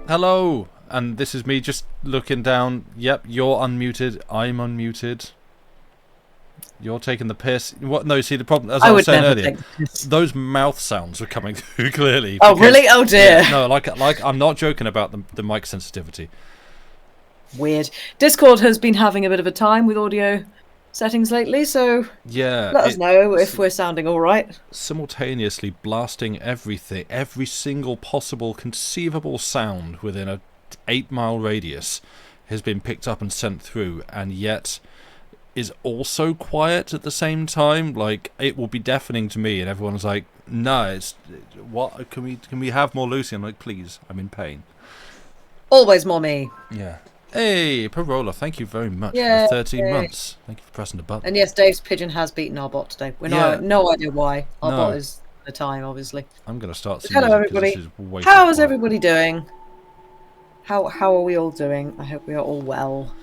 Hello, and this is me just looking down. Yep, you're unmuted. I'm unmuted. You're taking the piss. What? No, see the problem. As I was saying earlier, those mouth sounds are coming through clearly. Oh really? Oh dear. Yeah, no, like I'm not joking about the mic sensitivity. Weird. Discord has been having a bit of a time with audio settings lately, so yeah, let us know if we're sounding all right. Simultaneously blasting everything, every single possible conceivable sound within a 8-mile radius has been picked up and sent through, and yet is also quiet at the same time. Like, it will be deafening to me, and everyone's like, "No, it's what? Can we have more Lucy?" I'm like, "Please, I'm in pain." Always more me. Yeah. Hey, Parola, thank you very much Yay. for 13 months. Thank you for pressing the button. And yes, Dave's pigeon has beaten our bot today. We're no idea why. Our bot is the time, obviously. I'm going to start seeing hello, everybody. How is everybody doing? How are we all doing? I hope we are all well.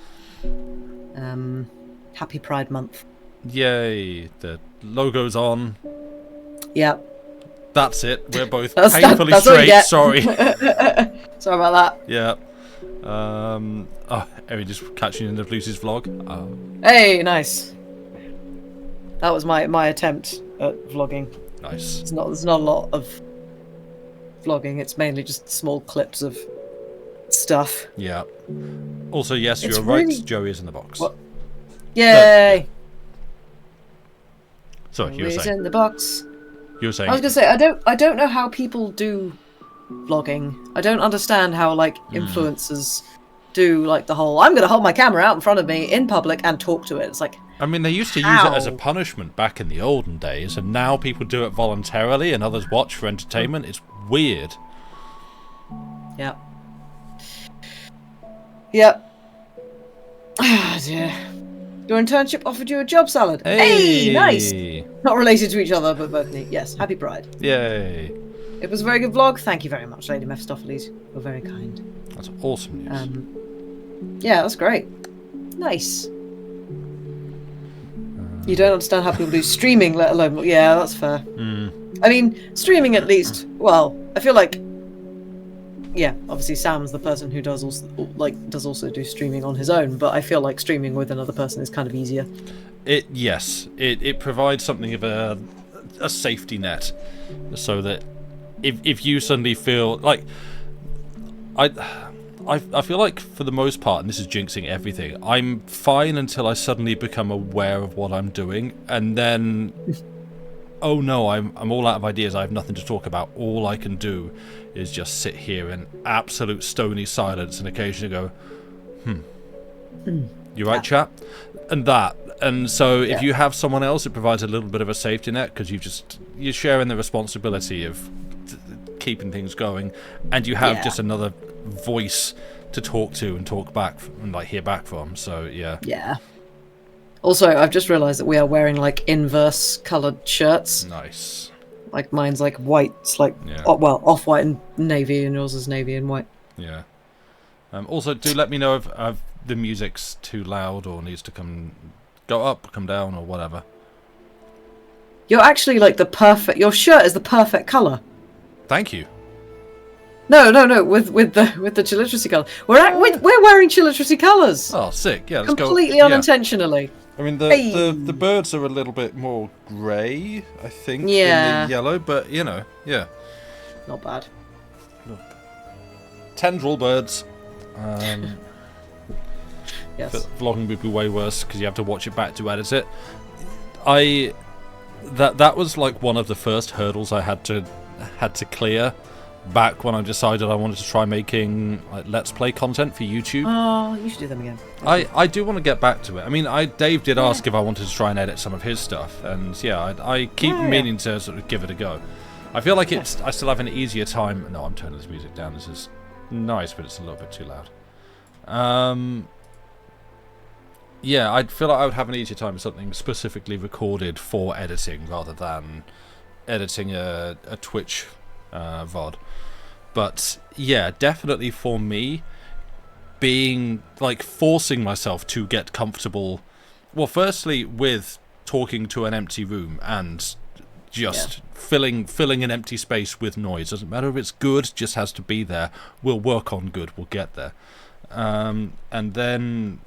Happy Pride Month. Yay. The logo's on. Yep. That's it. We're both painfully straight. Sorry. Sorry about that. Yeah. Are we just catching in the Lucy's vlog? Hey, nice. That was my attempt at vlogging. Nice. There's not a lot of vlogging. It's mainly just small clips of stuff. Yeah. Also, yes, you're right. Joey is in the box. What? Yay! Sorry, you were saying. Joey's in the box. You were saying. I was gonna say I don't know how people do vlogging. I don't understand how influencers do the whole I'm gonna hold my camera out in front of me in public and talk to it. It's like, I mean, they used to use it as a punishment back in the olden days, and now people do it voluntarily and others watch for entertainment. It's weird. Yeah. Yep. Ah, dear. Your internship offered you a job salad. Hey, nice. Not related to each other, but both neat. Yes, happy Pride. Yay. It was a very good vlog. Thank you very much, Lady Mephistopheles. You're very kind. That's awesome news. Yeah, that's great. Nice. You don't understand how people do streaming, let alone... Yeah, that's fair. I mean, streaming at least... Well, I feel like... Yeah, obviously Sam's the person who does also do streaming on his own, but I feel like streaming with another person is kind of easier. Yes, it provides something of a safety net, so that if you suddenly feel like I feel like for the most part, and this is jinxing everything, I'm fine until I suddenly become aware of what I'm doing, and then oh no, I'm all out of ideas. I have nothing to talk about. All I can do is just sit here in absolute stony silence and occasionally go, you right, chap? And so if you have someone else, it provides a little bit of a safety net, because you're sharing the responsibility of keeping things going, and you have just another voice to talk to and talk back and hear back from. So yeah. Also, I've just realised that we are wearing inverse coloured shirts. Nice. Mine's white, it's off-white and navy, and yours is navy and white. Yeah. Also, do let me know if the music's too loud or needs to go up, come down, or whatever. You're actually your shirt is the perfect colour. Thank you. No, with the Chilliteracy colour. We're wearing Chilliteracy colours. Oh, sick! Yeah, let's completely unintentionally. I mean, the birds are a little bit more grey, I think, than the yellow, but yeah. Not bad. Look. Tendril birds. Yes. Vlogging would be way worse because you have to watch it back to edit it. That was one of the first hurdles I had to clear back when I decided I wanted to try making Let's Play content for YouTube. Oh, you should do them again. I do want to get back to it. I mean, Dave did ask if I wanted to try and edit some of his stuff, and I keep meaning to sort of give it a go. I feel like I still have an easier time. No, I'm turning this music down. This is nice, but it's a little bit too loud. Yeah, I feel like I would have an easier time with something specifically recorded for editing rather than editing a Twitch VOD. But yeah, definitely for me, being forcing myself to get comfortable, well, firstly with talking to an empty room and just filling an empty space with noise. Doesn't matter if it's good, just has to be there. We'll work on good. We'll get there. And then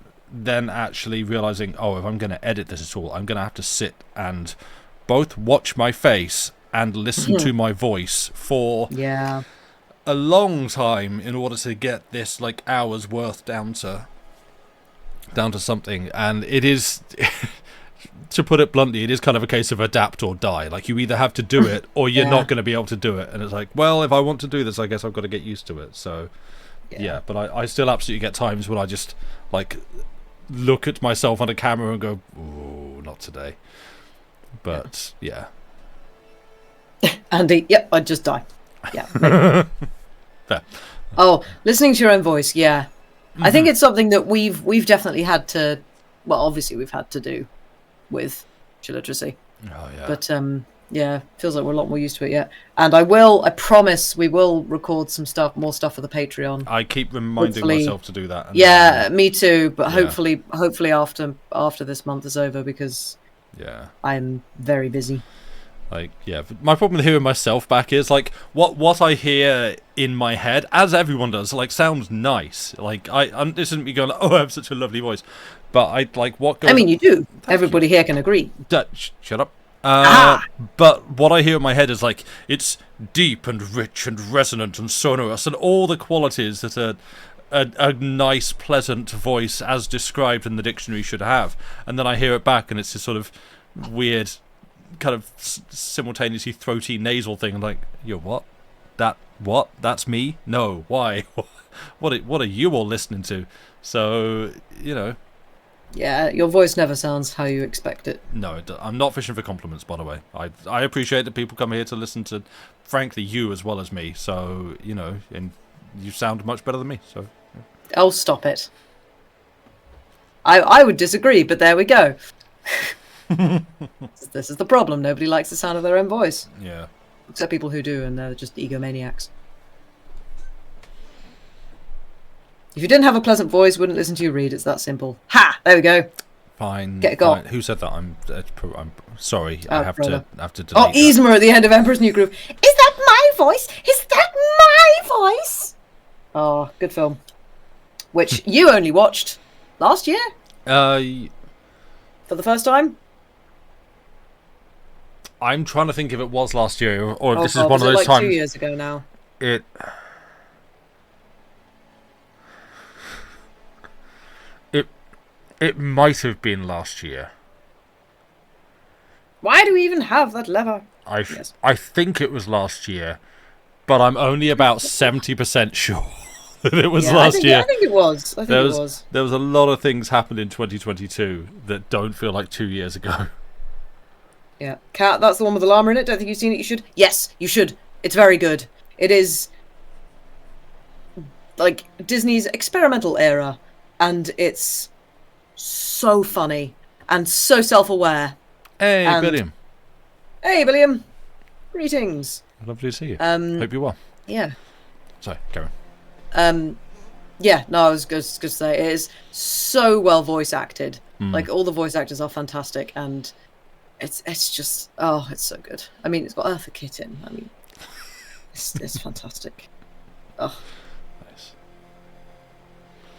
actually realizing, if I'm going to edit this at all, I'm going to have to sit and both watch my face and listen to my voice for a long time in order to get this like hour's worth down to something. And it is, to put it bluntly, it is kind of a case of adapt or die. Like, you either have to do it or you're not going to be able to do it. And it's like, well, if I want to do this, I guess I've got to get used to it. So but I still absolutely get times when I just like look at myself on a camera and go, "Ooh, not today." But Andy, yep, I'd just die. Yeah. Fair. Oh, listening to your own voice, I think it's something that we've definitely had to. Well, obviously we've had to do with Chilliteracy. Oh yeah. But feels like we're a lot more used to it yet. And I promise we will record more stuff for the Patreon. I keep reminding myself to do that. And me too. But hopefully after this month is over, because I'm very busy. Like, my problem with hearing myself back is like what I hear in my head, as everyone does, like sounds nice. Like this isn't me going, I have such a lovely voice, but I like what goes. I mean, you do. Everybody here can agree. Shut up. But what I hear in my head is like it's deep and rich and resonant and sonorous and all the qualities that a nice, pleasant voice, as described in the dictionary, should have. And then I hear it back, and it's this sort of weird, kind of simultaneously throaty, nasal thing. I'm like, yo, what? What? That's me? No, why? What are you all listening to? So, Yeah, your voice never sounds how you expect it. No, I'm not fishing for compliments, by the way. I appreciate that people come here to listen to, frankly, you as well as me. So, and you sound much better than me. So. Oh, stop it. I would disagree, but there we go. This is the problem. Nobody likes the sound of their own voice. Yeah. Except people who do, and they're just egomaniacs. If you didn't have a pleasant voice, wouldn't listen to you read. It's that simple. Ha! There we go. Fine. Get it gone. Who said that? I'm sorry. I have to delete Oh, Yzma at the end of Emperor's New Groove. Is that my voice? Is that my voice? Oh, good film. Which you only watched last year? For the first time? I'm trying to think if it was last year or if this is God, one of those times. 2 years ago now. It might have been last year. Why do we even have that lever? I think it was last year, but I'm only about 70% sure that it was last year. I think it was. There was a lot of things happened in 2022 that don't feel like 2 years ago. Yeah. Cat, that's the one with the llama in it. Don't think you've seen it. You should. Yes, you should. It's very good. It is like Disney's experimental era, and it's so funny and so self-aware. Hey, William. Hey, William. Greetings. Lovely to see you. Hope you're well. Yeah. Sorry, Karen. Yeah, no, I was just going to say, it is so well voice acted. Like, all the voice actors are fantastic, and it's just, it's so good. I mean, it's got Eartha Kitt in. I mean, it's fantastic. Oh. Nice.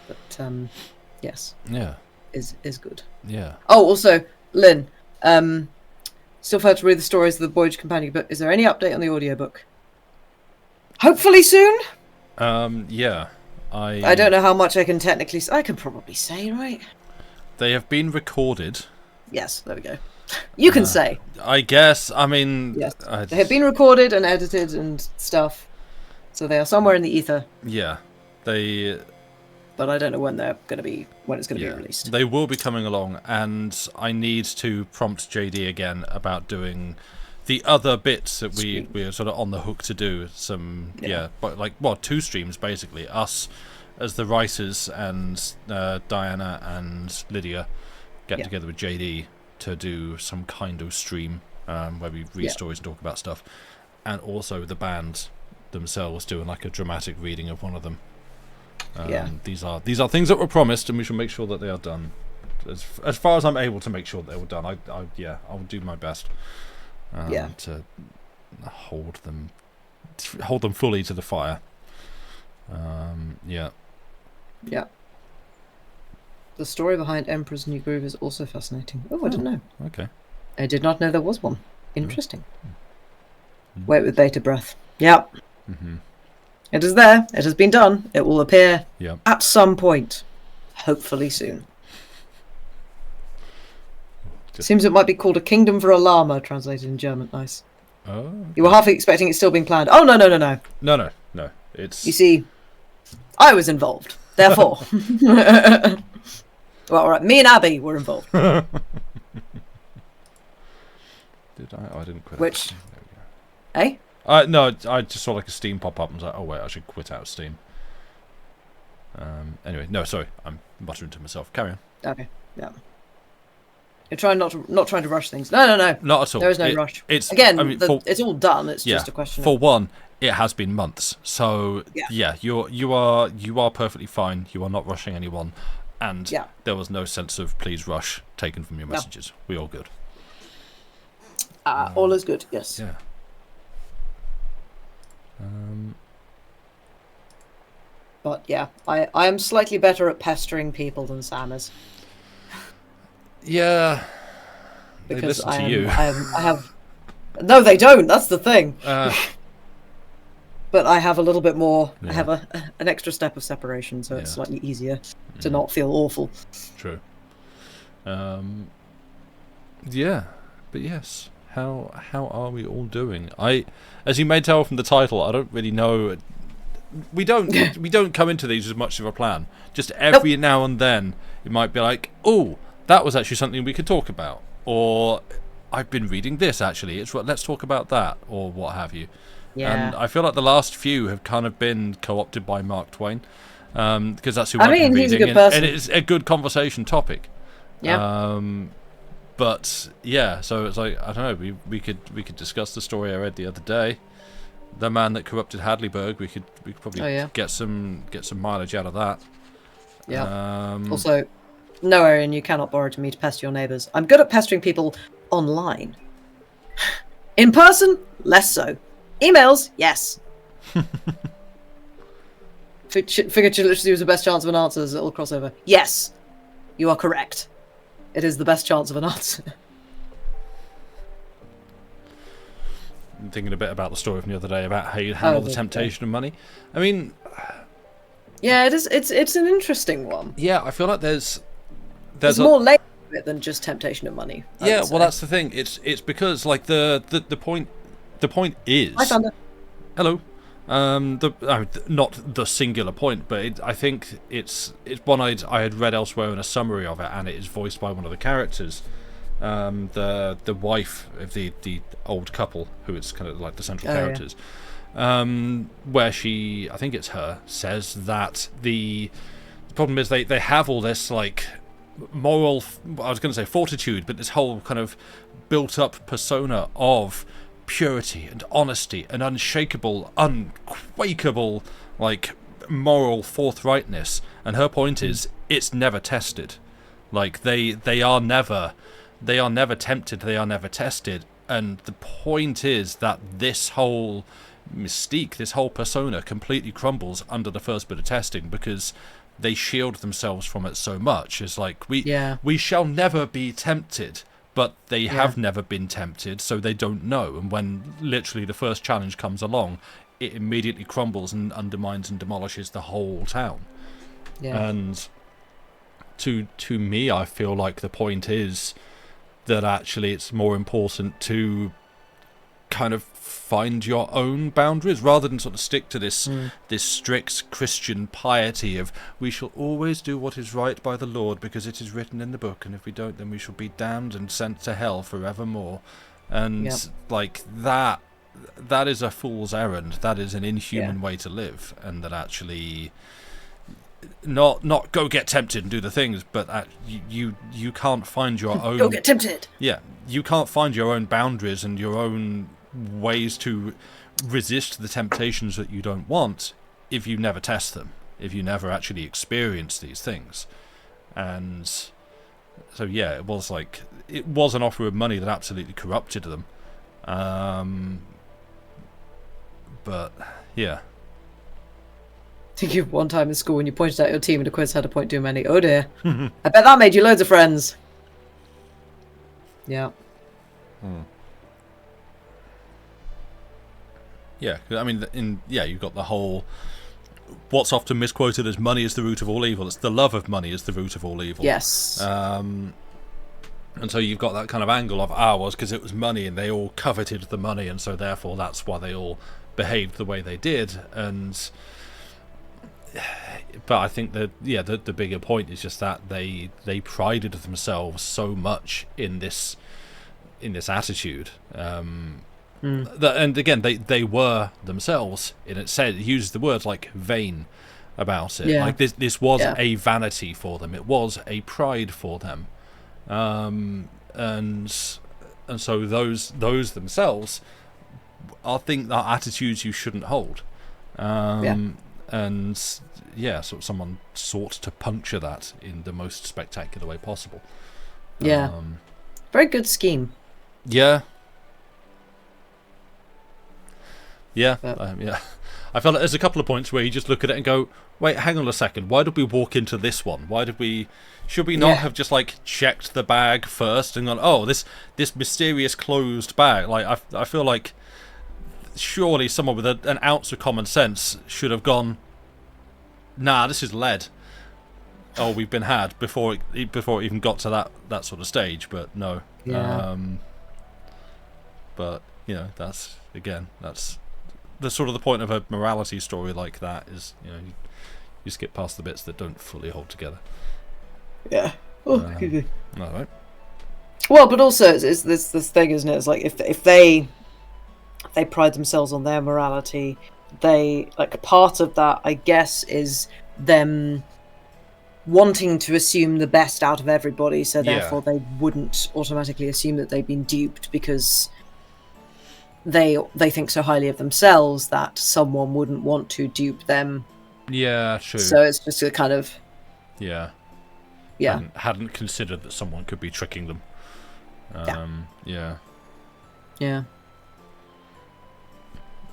But, yes. Yeah. Is good. Yeah. Oh, also, Lynn, still fair to read the stories of the Voyage Companion, but is there any update on the audiobook? Hopefully soon? Yeah. I don't know how much I can technically I can probably say, right? They have been recorded. Yes, there we go. You can say. I guess. I mean, yes. They have been recorded and edited and stuff. So they are somewhere in the ether. Yeah. But I don't know when it's going to be released. They will be coming along, and I need to prompt JD again about doing the other bits that we're sort of on the hook to do. But 2 streams basically. Us as the writers and Diana and Lydia get together with JD to do some kind of stream where we read stories and talk about stuff, and also the band themselves doing like a dramatic reading of one of them. These are things that were promised, and we shall make sure that they are done as far as I'm able to make sure that they were done. I'll do my best. to hold them fully to the fire. Yeah. The story behind Emperor's New Groove is also fascinating. Oh, I didn't know. Okay. I did not know there was one. Interesting. Wait with bated breath. Yep. It is there. It has been done. It will appear at some point. Hopefully soon. Seems it might be called A Kingdom for a Llama, translated in German. Nice. Oh. You were half expecting it still being planned. Oh, no. No. It's... You see, I was involved. Therefore. Well, all right. Me and Abby were involved. Did I? Oh, I didn't quit. Which? There we go. Eh? No, I just saw like a Steam pop up and was like, oh wait, I should quit out of Steam. Anyway, no, sorry, I'm muttering to myself. Carry on. Okay, yeah. You're trying not trying to rush things. No. Not at all. There is no rush. It's again, I mean, it's all done. It's just a question. For one, it has been months, so you are perfectly fine. You are not rushing anyone, and there was no sense of please rush taken from your messages. We all good. All is good. Yes. Yeah. But yeah, I am slightly better at pestering people than Sam is. Yeah. Because they listen to you. I have. No, they don't. That's the thing. But I have a little bit more. I have an extra step of separation, so it's slightly easier to not feel awful. True. Yeah, but yes. How are we all doing? As you may tell from the title, I don't really know. We don't come into these as much of a plan. Just every now and then, it might be like, oh, that was actually something we could talk about, or I've been reading this actually. Let's talk about that, or what have you. Yeah. And I feel like the last few have kind of been co-opted by Mark Twain, because that's who I've been reading, he's a good person. and it's a good conversation topic. Yeah. But yeah, so it's like, I don't know. We could discuss the story I read the other day, the man that corrupted Hadleyburg. We could probably get some mileage out of that. Yeah. Also, no, Arian, you cannot borrow to me to pester your neighbours. I'm good at pestering people online. In person, less so. Emails, yes. Figured Chilliteracy was the best chance of an answer as it'll cross over. Yes, you are correct. It is the best chance of an answer. I'm thinking a bit about the story from the other day about how you handle the temptation of money. I mean, yeah, it is. It's an interesting one. Yeah, I feel like there's more layers to it than just temptation of money. Yeah, well, that's the thing. It's because like the point is. I found it. Hello. Not the singular point, but I think it's one I had read elsewhere in a summary of it, and it is voiced by one of the characters, the wife of the old couple, who is kind of like the central characters, where she, I think it's her, says that the problem is they have all this like moral, I was going to say fortitude, but this whole kind of built up persona of purity and honesty and unshakable, unquakeable, like moral forthrightness. And her point is, it's never tested. Like they are never tempted. They are never tested. And the point is that this whole mystique, this whole persona, completely crumbles under the first bit of testing because they shield themselves from it so much. It's like we shall never be tempted. But they have never been tempted, so they don't know. And when literally the first challenge comes along, it immediately crumbles and undermines and demolishes the whole town. Yeah. And to me, I feel like the point is that actually it's more important to kind of find your own boundaries rather than sort of stick to this strict Christian piety of we shall always do what is right by the Lord because it is written in the book, and if we don't, then we shall be damned and sent to hell forevermore. And like that is a fool's errand. That is an inhuman way to live, and that actually not go get tempted and do the things, but you can't find your own. Go get tempted. Yeah, you can't find your own boundaries and your own ways to resist the temptations that you don't want if you never test them, if you never actually experience these things. And so it was an offer of money that absolutely corrupted them, But yeah. Think of one time in school when you pointed out your team and the quiz had a point too many. Oh dear. I bet that made you loads of friends. Yeah. Yeah, I mean, you've got the whole, what's often misquoted as money is the root of all evil. It's the love of money is the root of all evil. Yes. And so you've got that kind of angle of, was because it was money and they all coveted the money, and so therefore that's why they all behaved the way they did. But I think that the bigger point is just that they prided themselves so much in this attitude. And again, they were themselves. And it uses the words like vain about it. Yeah. Like this was a vanity for them. It was a pride for them. And so those themselves, I think, are attitudes you shouldn't hold. And so someone sought to puncture that in the most spectacular way possible. Yeah. Very good scheme. Yeah. Yeah. I felt like there's a couple of points where you just look at it and go, wait, hang on a second. Why did we walk into this one? Should we not have just like checked the bag first and gone, oh, this mysterious closed bag? Like I feel like surely someone with an ounce of common sense should have gone, nah, this is lead. Oh, we've been had before it even got to that sort of stage. But no. Yeah. But that's the sort of the point of a morality story like that is, you skip past the bits that don't fully hold together. Yeah. All right. Well, but also it's this thing, isn't it? It's like if they pride themselves on their morality, they, like, part of that, I guess, is them wanting to assume the best out of everybody, so therefore they wouldn't automatically assume that they've been duped because they think so highly of themselves that someone wouldn't want to dupe them. Yeah, true. So it's just a kind of hadn't considered that someone could be tricking them. Yeah.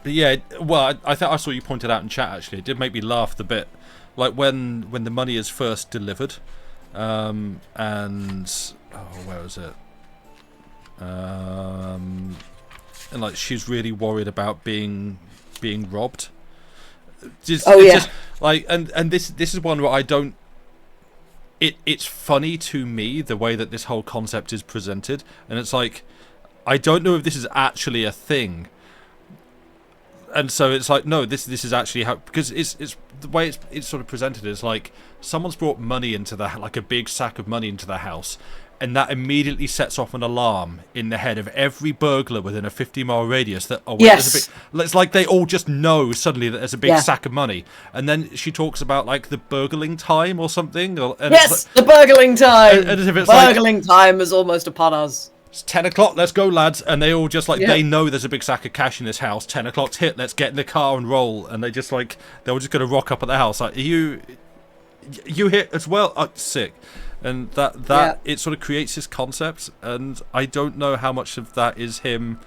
But yeah, well, I think I saw you pointed out in chat, actually. It did make me laugh the bit, like when the money is first delivered, and where is it? And like she's really worried about being robbed. Just like, and this is one where I don't. It's funny to me the way that this whole concept is presented, and it's like, I don't know if this is actually a thing. And so it's like, no, this is actually how, because it's the way it's sort of presented is like someone's brought money into like a big sack of money into the house, and that immediately sets off an alarm in the head of every burglar within a 50-mile radius that there's a big, it's like they all just know suddenly that there's a big sack of money. And then she talks about like the burgling time or something. And yes, the burgling time. And as if it's burgling time is almost upon us. It's 10 o'clock, let's go, lads. And they all just like, they know there's a big sack of cash in this house. 10 o'clock's hit, let's get in the car and roll. And they just like, they're all just going to rock up at the house. Like, you hit as well? Oh, sick. And that it sort of creates this concept. And I don't know how much of that is him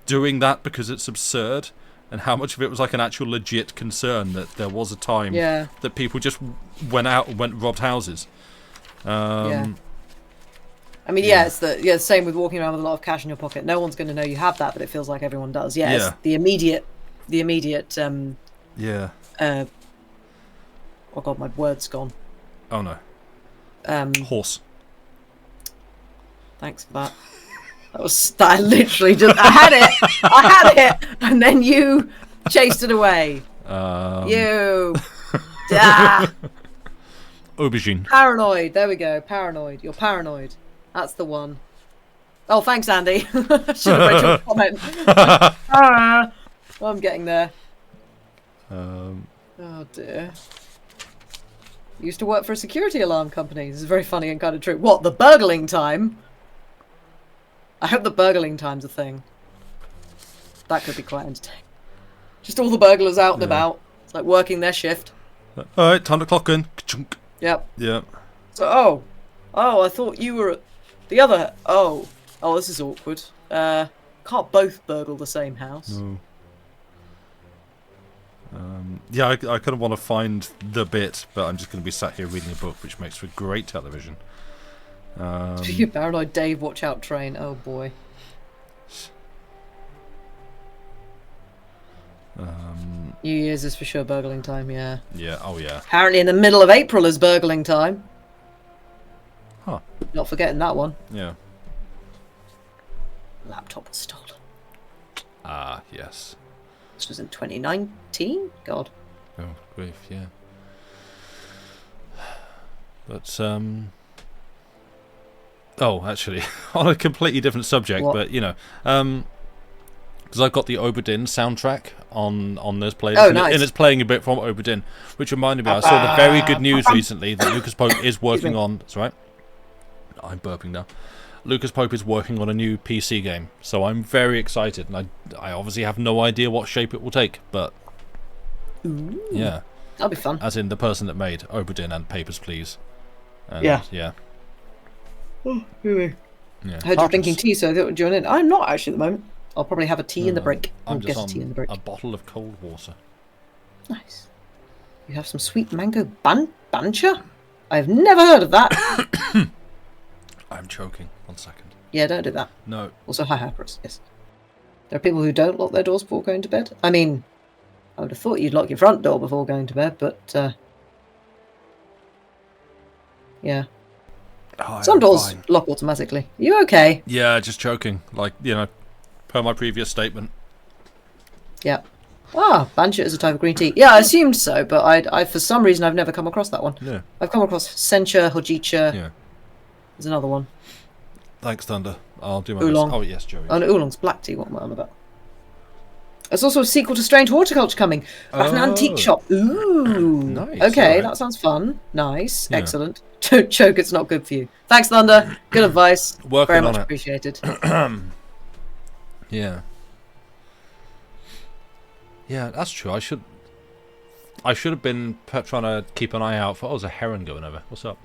doing that because it's absurd, and how much of it was like an actual legit concern that there was a time that people just went out and robbed houses. I mean, it's the same with walking around with a lot of cash in your pocket. No one's going to know you have that, but it feels like everyone does. It's the immediate. Oh god, my word's gone. Oh no. Horse. Thanks for that. I literally just I had it, and then you chased it away. You. Aubergine. Paranoid. There we go. Paranoid. You're paranoid. That's the one. Oh, thanks, Andy. Should have read your comment. I'm getting there. Oh dear. Used to work for a security alarm company. This is very funny and kind of true. What, the burgling time? I hope the burgling time's a thing. That could be quite entertaining. Just all the burglars out and about. It's like working their shift. Alright, time to clock in. Yep. Yep. So, I thought you were at the other... Oh, this is awkward. can't both burgle the same house. No. Yeah, I kind of want to find the bit, but I'm just going to be sat here reading a book, which makes for great television. Speaking of Paranoid Dave, watch out train. Oh boy. New Year's is for sure burgling time, yeah. Yeah, oh yeah. Apparently in the middle of April is burgling time. Huh. Not forgetting that one. Yeah. Laptop was stolen. Ah, yes. This was in 2019? God. Oh, grief, yeah. But, oh, actually, on a completely different subject, What? but, you know, because I've got the Oberdin soundtrack on this playlist, Oh, nice. and it's playing a bit from Oberdin, which reminded me, I saw the very good news recently that Lucas Pope is working on, that's right, I'm burping now, Lucas Pope is working on a new PC game, so I'm very excited, and I obviously have no idea what shape it will take, but, Ooh. yeah. That'll be fun. As in the person that made Oberdin and Papers, Please. And, Yeah. Yeah. Oh, really? Yeah. I heard you're drinking tea, so I thought you'd join in. I'm not actually at the moment. I'll probably have a tea in the break. I'll I'm get just a on tea in the break. a bottle of cold water. Nice. You have some sweet mango bancha? I've never heard of that. I'm choking. 1 second. Yeah, don't do that. No. Also, hi, Hyperus. Yes. There are people who don't lock their doors before going to bed. I mean, I would have thought you'd lock your front door before going to bed, but, yeah. Oh, Some I'm doors fine. lock automatically. Are you okay? Yeah, just choking. Like, you know, per my previous statement. Yeah. Ah, bancha is a type of green tea. Yeah, I assumed so, but I for some reason I've never come across that one. Yeah. I've come across sencha, hojicha. Yeah. There's another one. Thanks, Thunder. I'll do my Oolong. best. Oh, yes, Joey. Oh, no, oolong's black tea. What am I on about? There's also a sequel to Strange Horticulture coming. At an antique shop. Ooh. Nice, Okay, alright. that sounds fun. Nice. Yeah. Excellent. Don't choke, it's not good for you. Thanks, Thunder. Good advice. Working Very on much it. appreciated. Yeah. Yeah, that's true. I should have been trying to keep an eye out for. Oh, there's a heron going over. What's up?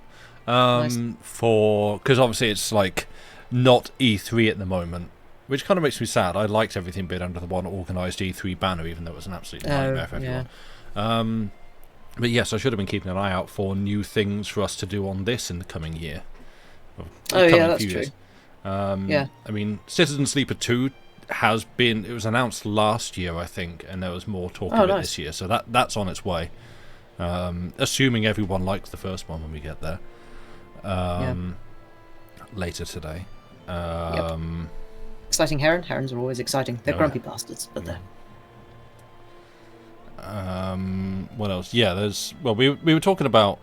Nice. Because obviously it's like not E3 at the moment, which kind of makes me sad. I liked everything being under the one organised E3 banner, even though it was an absolute nightmare for everyone. But yes, I should have been keeping an eye out for new things for us to do on this in the coming year. Oh, yeah, that's true. Yeah. I mean, Citizen Sleeper 2 it was announced last year, I think, and there was more talk of it this year, so that's on its way. Assuming everyone likes the first one when we get there. Later today. Yep. Exciting heron. Herons are always exciting. They're grumpy bastards, but they're... What else? Yeah, we were talking about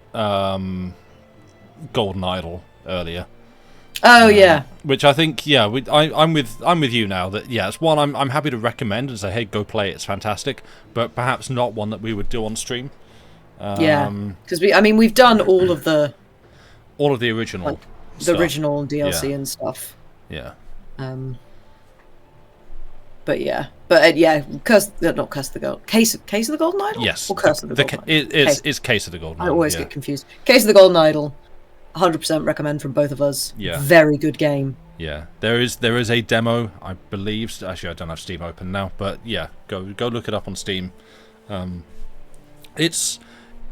Golden Idol earlier. Oh yeah. Which I think, yeah, I'm with you now. That it's one I'm happy to recommend and say, hey, go play it. It's fantastic, but perhaps not one that we would do on stream. Because we've done all of the original, original DLC and stuff. Yeah. But not Curse of the Gold. Case of the Golden Idol. Yes. Or Curse of the Golden Idol. It's Case of the Golden Idol. I always get confused. Case of the Golden Idol. 100% recommend from both of us. Yeah. Very good game. Yeah. There is a demo, I believe. Actually, I don't have Steam open now, but yeah, go look it up on Steam. It's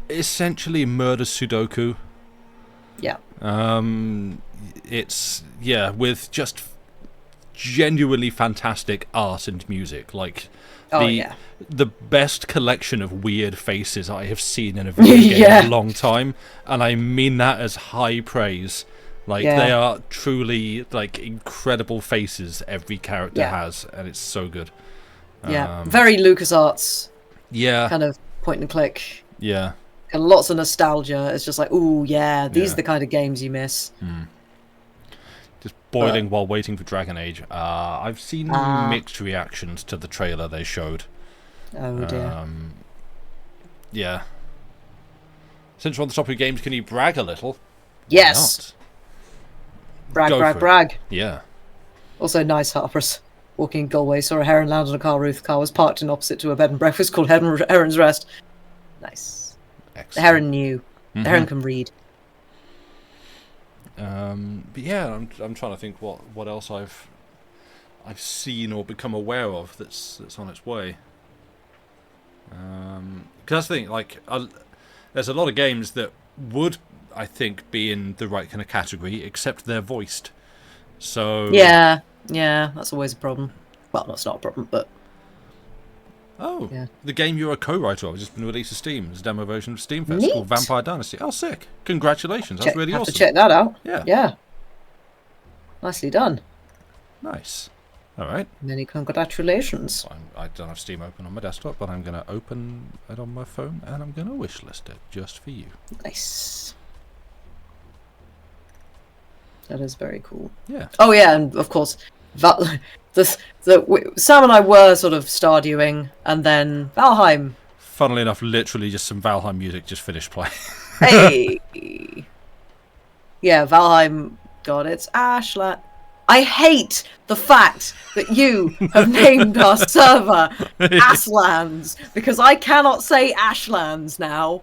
essentially murder Sudoku. Yeah. It's with just genuinely fantastic art and music. Like the best collection of weird faces I have seen in a video game in a long time, and I mean that as high praise. Like they are truly like incredible faces every character has, and it's so good. Very LucasArts. Yeah. Kind of point and click. Yeah. And lots of nostalgia. It's just like, ooh, yeah, these are the kind of games you miss. Just boiling while waiting for Dragon Age. I've seen mixed reactions to the trailer they showed. Oh dear. Yeah. Since we're on the topic of games, can you brag a little? Yes. Brag. Yeah. Also, nice Harper's. Walking in Galway, saw a heron land on a car roof. The car was parked in opposite to a bed and breakfast called Heron's Rest. Nice. Excellent. The heron knew. The heron can read. But yeah, I'm trying to think what else I've I've seen or become aware of that's on its way. Because I think there's a lot of games that would, I think, be in the right kind of category, except they're voiced. So yeah, that's always a problem. Well, that's not a problem, but the game you're a co-writer of has just been released to Steam. It's a demo version of Steam Fest Neat. called Vampire Dynasty. Oh, sick! Congratulations, that's really have awesome. to check that out. Yeah, Nicely done. nice. All right. Many congratulations. I don't have Steam open on my desktop, but I'm going to open it on my phone and I'm going to wishlist it just for you. Nice. That is very cool. Yeah. Oh yeah, and of course, Sam and I were sort of Stardewing, and then Valheim. Funnily enough, literally just some Valheim music just finished playing. Hey. Yeah, Valheim. God, it's Ashland. I hate the fact that you have named our server Ashlands because I cannot say Ashlands now.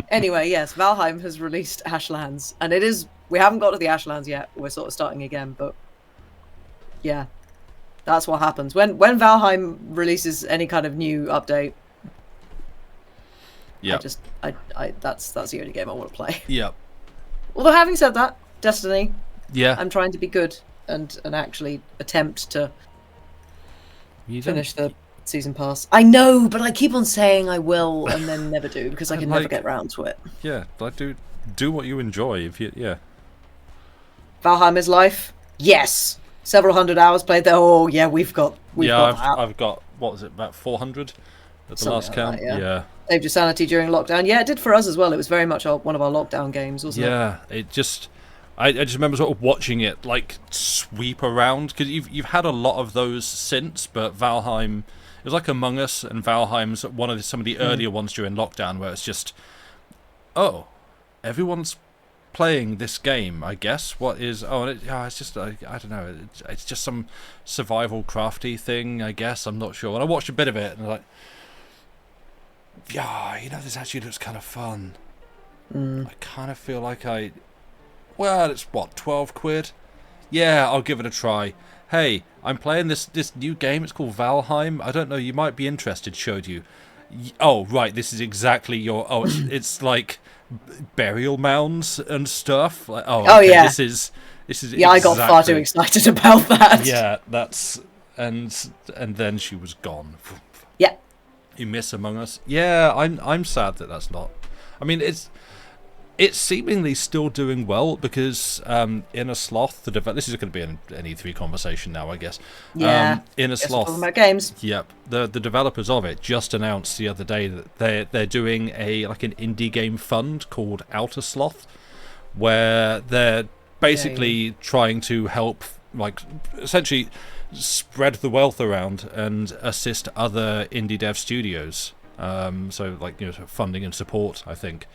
Anyway, yes, Valheim has released Ashlands, and we haven't got to the Ashlands yet. We're sort of starting again, but yeah, that's what happens when Valheim releases any kind of new update. Yeah, that's the only game I want to play. Yeah. Although having said that, Destiny. Yeah. I'm trying to be good and actually attempt to finish the season pass. I know, but I keep on saying I will and then never do because I can never get round to it. Yeah, like do what you enjoy. Valheim is life. Yes. Several hundred hours played there. Oh yeah, we've got I've got, what was it, about 400 at the last count. Yeah. Saved your sanity during lockdown. Yeah, it did for us as well. It was very much one of our lockdown games, wasn't it? Yeah, it just... I just remember sort of watching it like sweep around, because you've had a lot of those since, but Valheim, it was like Among Us, and Valheim's some of the earlier ones during lockdown, where it's just, everyone's playing this game, I guess. What is? It's just I don't know. It's just some survival crafty thing, I guess. I'm not sure. And I watched a bit of it, and I'm like, this actually looks kind of fun. I kind of feel like well, it's what, 12 quid? Yeah, I'll give it a try. Hey, I'm playing this new game. It's called Valheim. I don't know, you might be interested. Showed you. Oh, right, this is exactly your... Oh, it's like burial mounds and stuff. Like, okay, yeah. This is yeah, I got far too excited about that. Yeah, that's... And then she was gone. Yeah. You miss Among Us. Yeah, I'm sad that that's not... I mean, it's seemingly still doing well because Inner Sloth, this is going to be an E3 conversation now, I guess. Yeah. Inner Sloth. Talking about games. Yep. The developers of it just announced the other day that they're doing an indie game fund called Outer Sloth, where they're basically trying to help, essentially spread the wealth around and assist other indie dev studios. Funding and support, I think.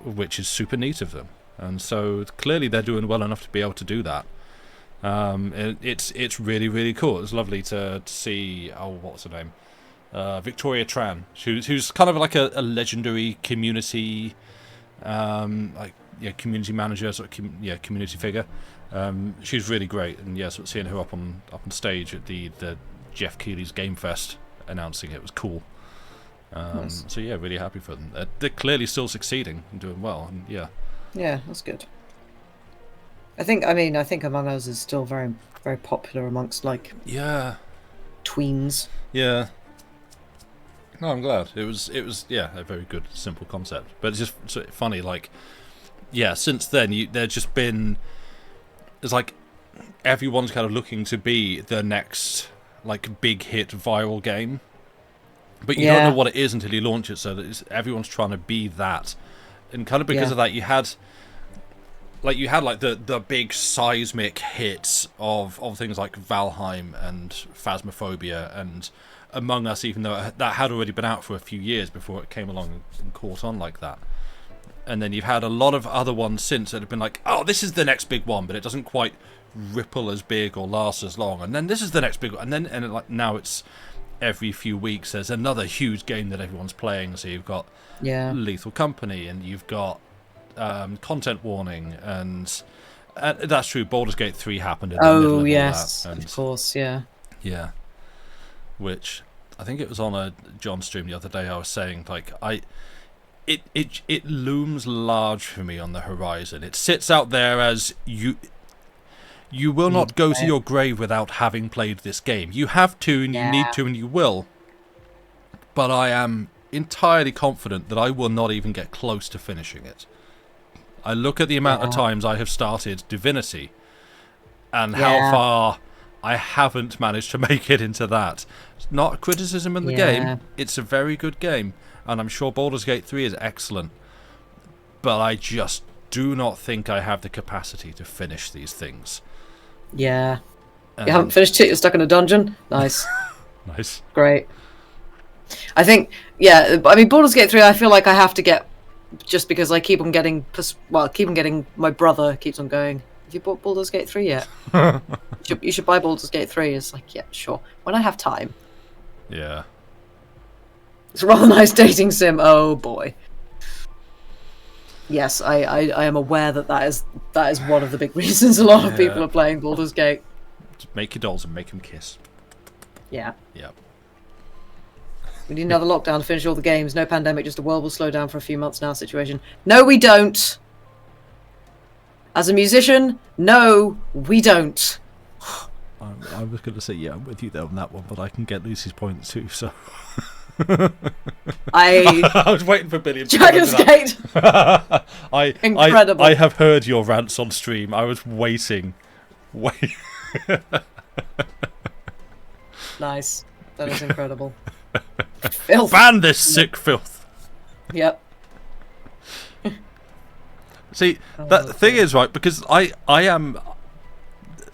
Which is super neat of them, and so clearly they're doing well enough to be able to do that. It's really, really cool. It's lovely to see. What's her name? Victoria Tran, who's kind of like a legendary community, community manager, community figure. She's really great, and sort of seeing her up on stage at the Jeff Keighley's Game Fest announcing it was cool. Nice. So really happy for them. They're clearly still succeeding and doing well, and yeah, that's good. I think Among Us is still very, very popular amongst tweens. Yeah. No, I'm glad. It was a very good, simple concept, but it's just sort of funny. Since then there's just been, it's like everyone's kind of looking to be the next big hit viral game. But you don't know what it is until you launch it, so that everyone's trying to be that. And kind of because of that, you had the big seismic hits of things like Valheim and Phasmophobia and Among Us, even though that had already been out for a few years before it came along and caught on like that. And then you've had a lot of other ones since that have been like, oh, this is the next big one, but it doesn't quite ripple as big or last as long. And then this is the next big one. And now it's... every few weeks there's another huge game that everyone's playing, so you've got Lethal Company, and you've got Content Warning, and That's true. Baldur's Gate 3 happened in the middle of all yes, that. of course, yeah. Yeah. Which, I think it was on a John stream the other day, I was saying, like, it looms large for me on the horizon. It sits out there as you will not go to your grave without having played this game. You have to, and you need to, and you will. But I am entirely confident that I will not even get close to finishing it. I look at the amount of times I have started Divinity, and how far I haven't managed to make it into that. It's not a criticism in the game. It's a very good game, and I'm sure Baldur's Gate 3 is excellent. But I just do not think I have the capacity to finish these things. Yeah. You haven't finished it, you're stuck in a dungeon? Nice. Nice. Great. I think, I mean, Baldur's Gate 3, I feel like I have to get, just because I keep on getting, my brother keeps on going, have you bought Baldur's Gate 3 yet? you should buy Baldur's Gate 3. It's like, yeah, sure. When I have time. Yeah. It's a rather nice dating sim. Oh, boy. Yes, I am aware that is one of the big reasons a lot of people are playing Baldur's Gate. Just make your dolls and make them kiss. Yeah. Yep. We need another lockdown to finish all the games. No pandemic, just a world will slow down for a few months now situation. No, we don't. As a musician, no, we don't. I was going to say, yeah, I'm with you there on that one, but I can get Lucy's point too, so... I was waiting for Billy to Dragon's Gate. Incredible. I have heard your rants on stream. I was waiting. Nice. That is incredible. Filth. Ban this sick filth. Yep. See, the thing is, right, because I am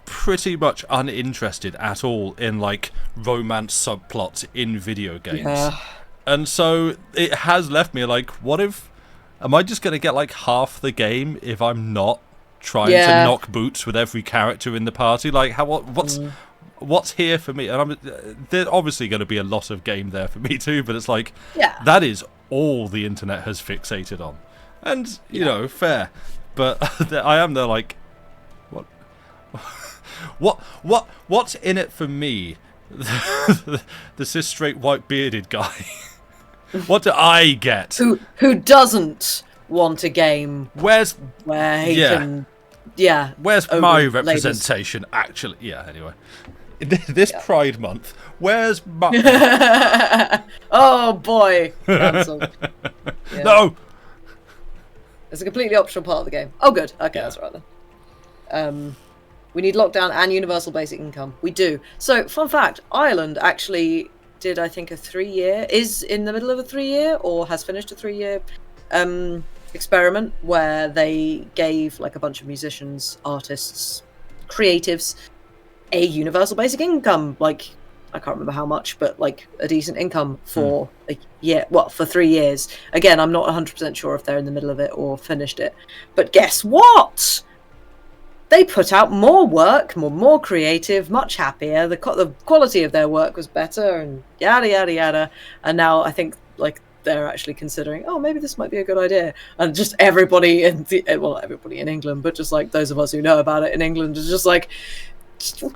pretty much uninterested at all in, like, romance subplots in video games. Yeah. And so it has left me like, am I just going to get, like, half the game if I'm not trying to knock boots with every character in the party? Like, what's here for me? And there's obviously going to be a lot of game there for me too, but it's like, that is all the internet has fixated on. And, you know, fair. But I am there like, what's in it for me? The cis straight white bearded guy. What do I get? Who doesn't want a game where he can where's my representation actually? Yeah, anyway. This Pride Month, where's my... Oh boy, cancelled. No! It's a completely optional part of the game. Oh good, okay, that's right then. We need lockdown and universal basic income. We do. So, fun fact, Ireland actually did, I think, is in the middle of a 3-year, or has finished a 3-year experiment, where they gave, like, a bunch of musicians, artists, creatives, a universal basic income. Like, I can't remember how much, but, like, a decent income for a year, for 3 years. Again, I'm not 100% sure if they're in the middle of it or finished it. But guess what? They put out more work, more creative, much happier. The quality of their work was better, and yada yada yada. And now I think like they're actually considering, oh, maybe this might be a good idea. And just everybody everybody in England, but just like those of us who know about it in England, is just like. You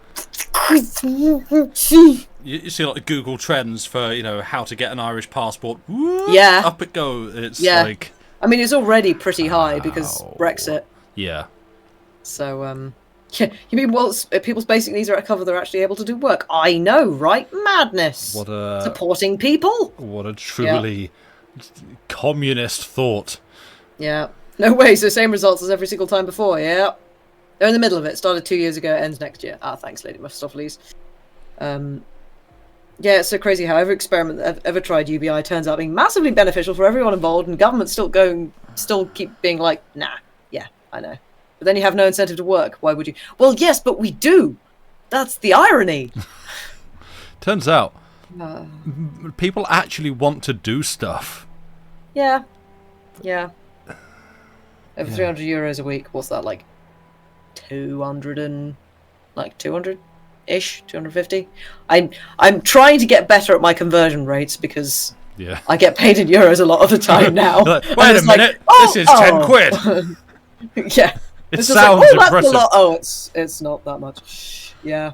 see like Google Trends for how to get an Irish passport. Yeah, up it goes. It's like. I mean, it's already pretty high because Brexit. Yeah. So, you mean people's basic needs are at cover, they're actually able to do work. I know, right? Madness. Supporting people. What a truly communist thought. Yeah. No way, so same results as every single time before, yeah. They're in the middle of it. Started 2 years ago, ends next year. Thanks, Lady Mephistopheles. It's so crazy how every experiment that I've ever tried UBI turns out being massively beneficial for everyone involved, and governments still keep being like, nah, yeah, I know. But then you have no incentive to work. Why would you? Well, yes, but we do. That's the irony. Turns out, people actually want to do stuff. Yeah. Yeah. Over 300 euros a week. What's that, like 200-ish, 250? I'm trying to get better at my conversion rates because I get paid in euros a lot of the time now. Wait a minute, this is 10 quid. Yeah. It It's just sounds like, oh, that's impressive. a lot. Oh, it's not that much. Yeah.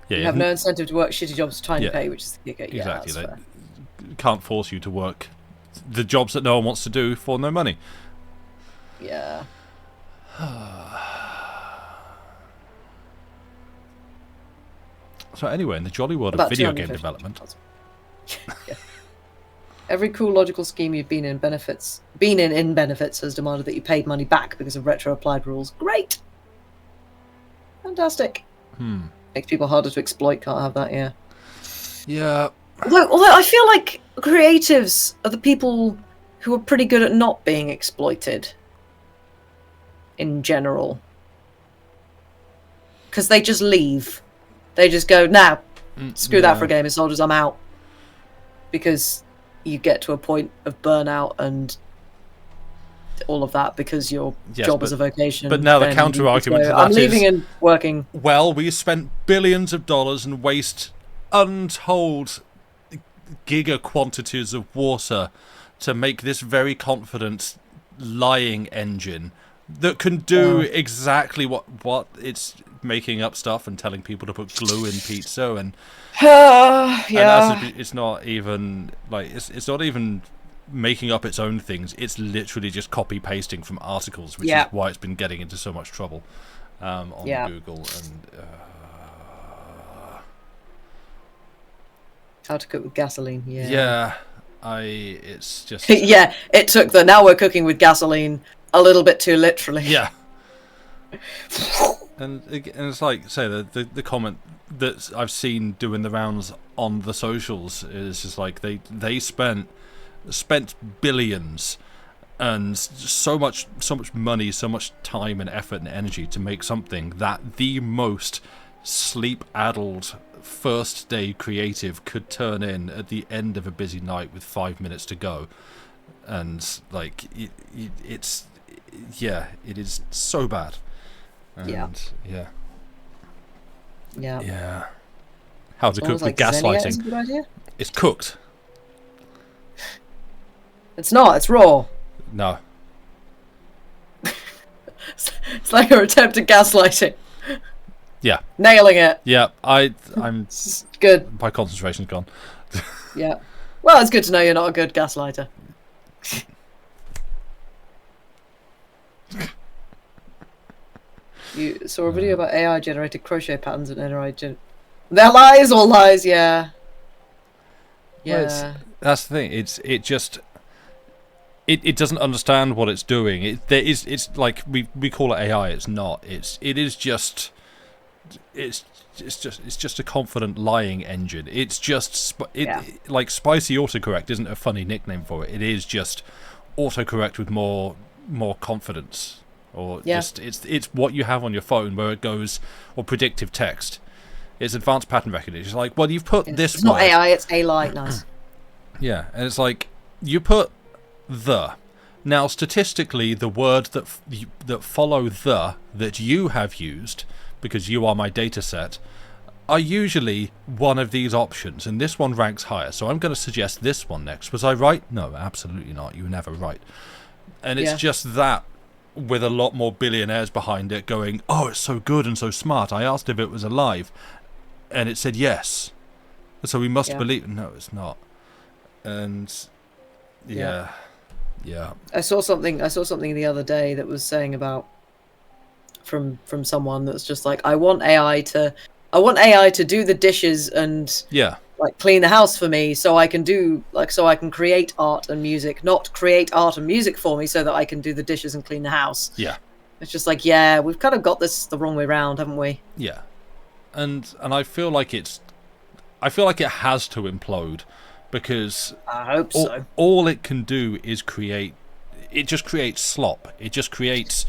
Yeah, You have no incentive to work shitty jobs for tiny Yeah. pay, which is the kicker. Yeah, Exactly. that's They fair. can't force you to work the jobs that no one wants to do for no money. Yeah. So anyway, in the jolly world of About video game 250. development, Yeah. Every cool logical scheme you've been in benefits has demanded that you paid money back because of retro applied rules. Great. Fantastic. Makes people harder to exploit. Can't have that. Yeah. yeah, Although I feel like creatives are the people who are pretty good at not being exploited. In general, because they just leave. They just go, nah, screw that for a game of soldiers. I'm out. Because you get to a point of burnout and all of that because your job is a vocation. But now the then counter you argument go, to that I'm leaving is, and working. well, we spent billions of dollars and waste untold giga quantities of water to make this very confident lying engine that can do exactly what it's making up stuff and telling people to put glue in pizza and Yeah. and it's not even like it's not even making up its own things. It's literally just copy pasting from articles, which is why it's been getting into so much trouble on Google. And how to cook with gasoline? It's just yeah. It took the now we're cooking with gasoline a little bit too literally. Yeah. And it's like, say, the comment that I've seen doing the rounds on the socials is just like they spent billions and so much money, so much time and effort and energy to make something that the most sleep-addled first day creative could turn in at the end of a busy night with 5 minutes to go. And like it is so bad. And yeah. How to cook with gaslighting? Is a good idea. It's cooked. It's not. It's raw. No. It's like your attempt at gaslighting. Yeah. Nailing it. Yeah. I'm good. My concentration's gone. Yeah. Well, it's good to know you're not a good gaslighter. You saw a video about AI generated crochet patterns and NRI they're lies, all lies, yeah. Yeah. Well, that's the thing. It doesn't understand what it's doing. It's like we call it AI. It's not. It's just a confident lying engine. It's just like spicy autocorrect isn't a funny nickname for it. It is just autocorrect with more confidence. Or just it's what you have on your phone where it goes, or predictive text. It's advanced pattern recognition. It's like, well, you've put this. It's not AI. It's AI. Nice. Yeah, and it's like you put the. Now, statistically, the word that follow the that you have used, because you are my data set, are usually one of these options, and this one ranks higher. So I'm going to suggest this one next. Was I right? No, absolutely not. You were never right. And it's just that. With a lot more billionaires behind it going, oh, it's so good and so smart. I asked if it was alive, and it said yes. So we must believe. No, it's not. And yeah. I saw something the other day that was saying about from someone that's just like, I want AI to do the dishes and like clean the house for me, so I can create art and music, not create art and music for me so that I can do the dishes and clean the house. Yeah. It's just like, yeah, we've kind of got this the wrong way round, haven't we? Yeah. And I feel like it has to implode, because I hope so. All it can do is create slop. It just creates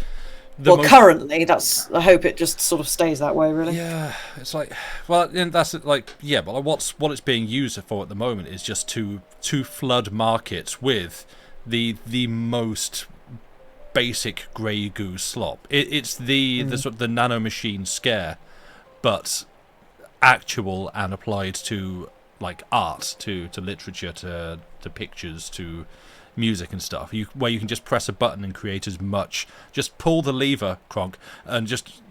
currently, I hope it just sort of stays that way, really. Yeah, it's like, well, and that's like, yeah, but what it's being used for at the moment is just to flood markets with the most basic grey goo slop. It's the sort of the nano machine scare, but actual and applied to like art to literature to pictures to music and stuff, where you can just press a button and create as much, just pull the lever, Kronk, and just,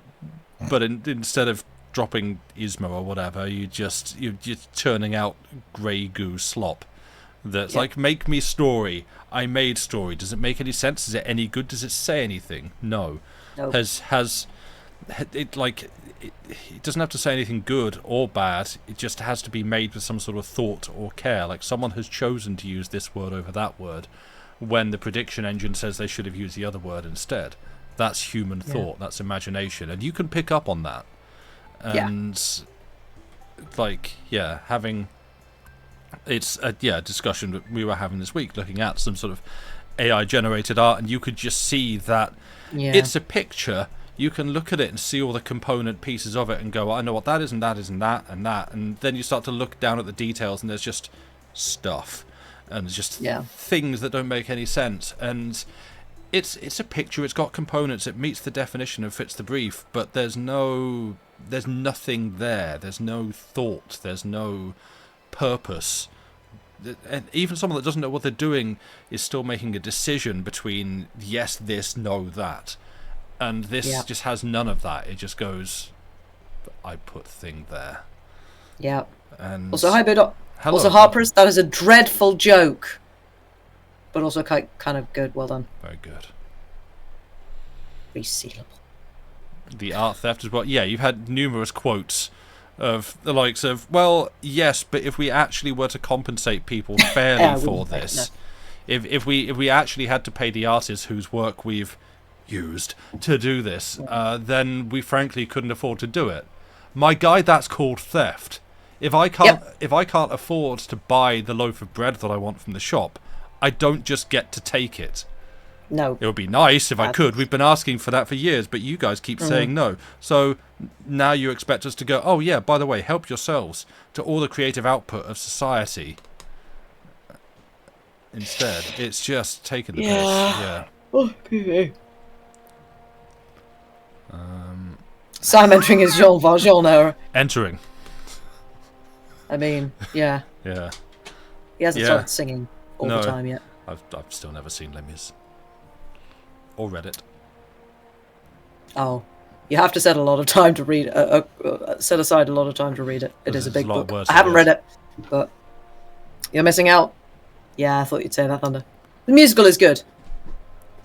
but instead of dropping Isma or whatever, you're just turning out grey goo slop that's like, make me story, I made story. Does it make any sense? Is it any good? Does it say anything? No. Nope. It doesn't have to say anything good or bad. It just has to be made with some sort of thought or care. Like, someone has chosen to use this word over that word when the prediction engine says they should have used the other word instead. That's human thought. That's imagination, and you can pick up on that. And having it's a discussion that we were having this week, looking at some sort of AI generated art, and you could just see that it's a picture. You can look at it and see all the component pieces of it and go, I know what that is, and that is, and that, and that. And then you start to look down at the details, and there's just stuff. And just things that don't make any sense. And it's a picture, it's got components, it meets the definition and fits the brief, but there's nothing there. There's no thought, there's no purpose. And even someone that doesn't know what they're doing is still making a decision between yes, this, no, that. And this just has none of that. It just goes, I put thing there. Yeah. And also, hi, Bido. Also, Harper's, that is a dreadful joke. But also kind of good. Well done. Very good. Resealable. The art theft as well. Yeah, you've had numerous quotes of the likes of, well, yes, but if we actually were to compensate people fairly for this, if we actually had to pay the artists whose work we've used to do this, then we frankly couldn't afford to do it. My guy, that's called theft. If I can't afford to buy the loaf of bread that I want from the shop, I don't just get to take it. No. It would be nice if I could. We've been asking for that for years, but you guys keep saying no. So now you expect us to go, oh yeah, by the way, help yourselves to all the creative output of society. Instead, it's just taking the piss. Yeah. Okay. Sam entering his Jean Valjean era. Entering. I mean, yeah. Yeah. He hasn't started singing all the time yet. I've still never seen Les Mis. Or read it. Oh, you have to set a lot of time to read. Set aside a lot of time to read it. It is a big book. I haven't read it, but you're missing out. Yeah, I thought you'd say that, Thunder. The musical is good.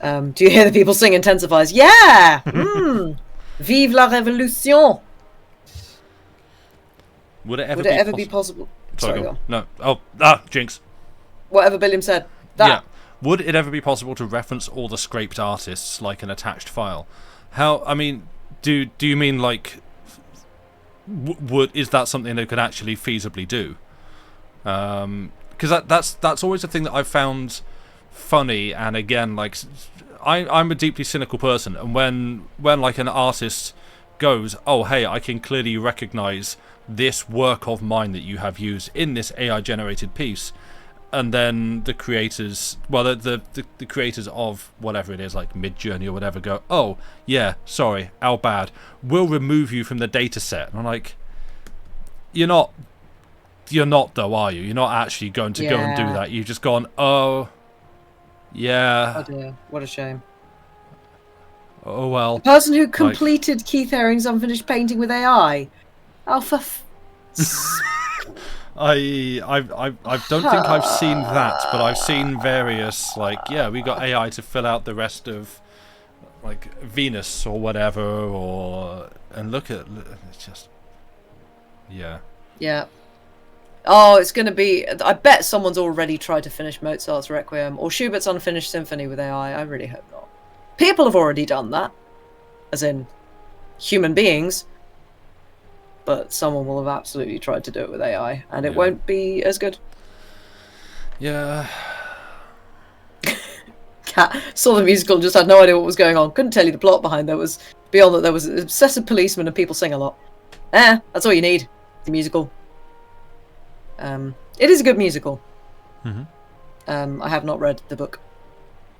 Do you hear the people sing intensifies? Yeah. Vive la révolution. Would it ever be possible? Sorry, go on. No. Oh, jinx. Whatever Billiam said. That. Yeah. Would it ever be possible to reference all the scraped artists like an attached file? How? I mean, do you mean like? Is that something they could actually feasibly do? Because that's always a thing that I've found funny. And again, like, I'm a deeply cynical person, and when like an artist goes, oh hey, I can clearly recognize this work of mine that you have used in this AI generated piece. And then the creators, well, the creators of whatever it is, like Midjourney or whatever, go, oh, yeah, sorry, our bad. We'll remove you from the data set. And I'm like, you're not though, are you? You're not actually going to go and do that. You've just gone, oh, yeah. Oh dear, what a shame. Oh, well. The person who completed Keith Haring's unfinished painting with AI. Oh, for I don't think I've seen that, but I've seen various, like, we got AI to fill out the rest of, like, Venus or whatever, and look at, it's just, yeah. Oh, it's going to be, I bet someone's already tried to finish Mozart's Requiem or Schubert's Unfinished Symphony with AI. I really hope not. People have already done that, as in human beings. But someone will have absolutely tried to do it with AI, and it won't be as good. Yeah. Cat saw the musical, just had no idea what was going on. Couldn't tell you the plot behind. There was beyond that there was an obsessive policeman and people sing a lot. That's all you need. The musical. It is a good musical. I have not read the book,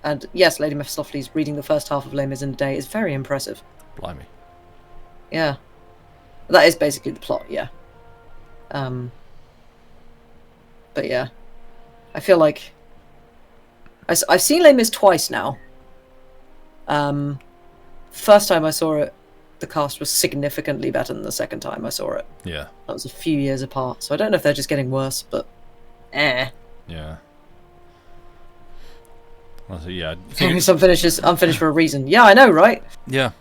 and yes, Lady Mephistopheles reading the first half of Les Mis in a day is very impressive. Blimey. Yeah. That is basically the plot, yeah. But yeah, I feel like I've seen Les Mis twice now. First time I saw it, the cast was significantly better than the second time I saw it. Yeah. That was a few years apart, so I don't know if they're just getting worse, but Yeah. Well, so, yeah. I think it's unfinished for a reason. Yeah, I know, right? yeah.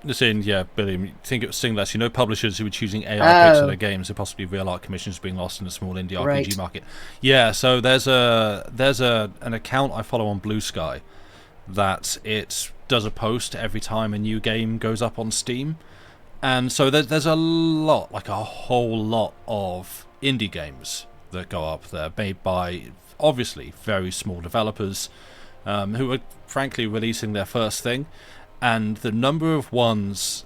Just in, yeah, Billy, I think it was Singless. Publishers who were choosing AI picks for their games, so possibly real art commissions being lost in the small indie RPG market. Yeah, so there's an account I follow on Blue Sky that it does a post every time a new game goes up on Steam, and so there's a lot, like a whole lot of indie games that go up there, made by obviously very small developers who are frankly releasing their first thing. And the number of ones,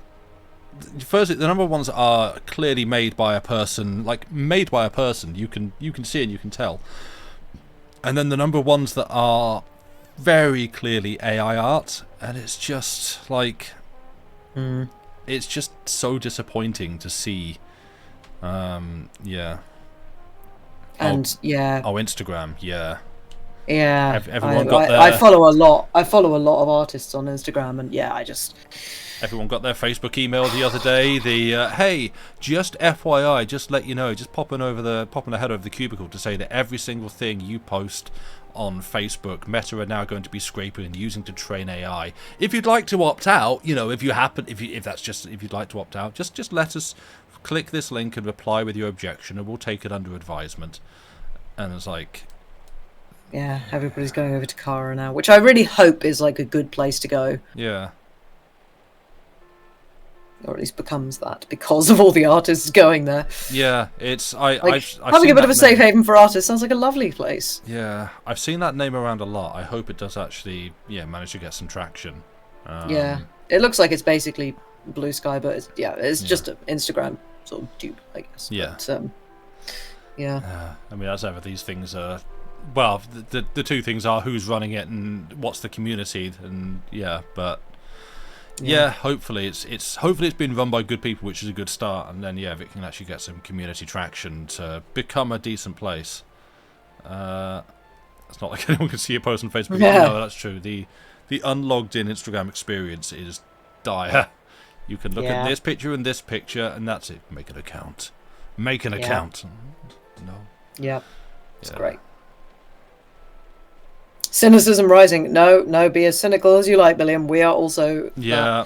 firstly, the number of ones that are clearly made by a person, you can see and you can tell. And then the number of ones that are very clearly AI art, and it's just like, it's just so disappointing to see. Yeah. And Instagram, yeah. Yeah, Everyone got their... I follow a lot. I follow a lot of artists on Instagram, and yeah, Everyone got their Facebook email the other day. The hey, just FYI, just let you know, just popping ahead over the cubicle to say that every single thing you post on Facebook, Meta are now going to be scraping and using to train AI. If you'd like to opt out, if you'd like to opt out, just let us click this link and reply with your objection, and we'll take it under advisement. And it's like. Yeah, everybody's going over to Kara now, which I really hope is like a good place to go. Yeah. Or at least becomes that because of all the artists going there. Yeah, it's I've having a bit of a safe haven for artists sounds like a lovely place. Yeah, I've seen that name around a lot. I hope it does actually, manage to get some traction. Yeah, it looks like it's basically Blue Sky, but it's just an Instagram sort of dupe, I guess. Yeah. But, I mean, as ever, these things are. Well, the two things are who's running it and what's the community, and hopefully it's been run by good people, which is a good start, and then if it can actually get some community traction to become a decent place. It's not like anyone can see a post on Facebook. Yeah. No, that's true. The unlogged in Instagram experience is dire. You can look at this picture and this picture, and that's it. Make an account. Make an account. No. Yeah, it's great. Cynicism rising. No, be as cynical as you like, Billiam. We are also. Yeah.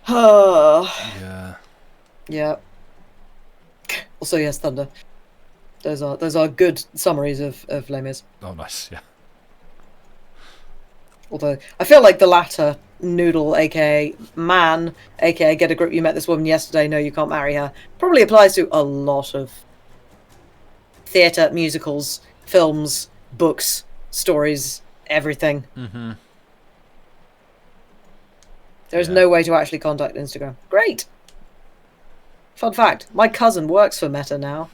Yeah. Yeah. Also, yes, Thunder. Those are good summaries of Les Mis. Oh, nice. Yeah. Although I feel like the latter, Noodle, aka Man, aka get a grip. You met this woman yesterday. No, you can't marry her. Probably applies to a lot of theatre, musicals, films, books, stories, everything. Mm-hmm. There's no way to actually contact Instagram. Great. Fun fact: my cousin works for Meta now.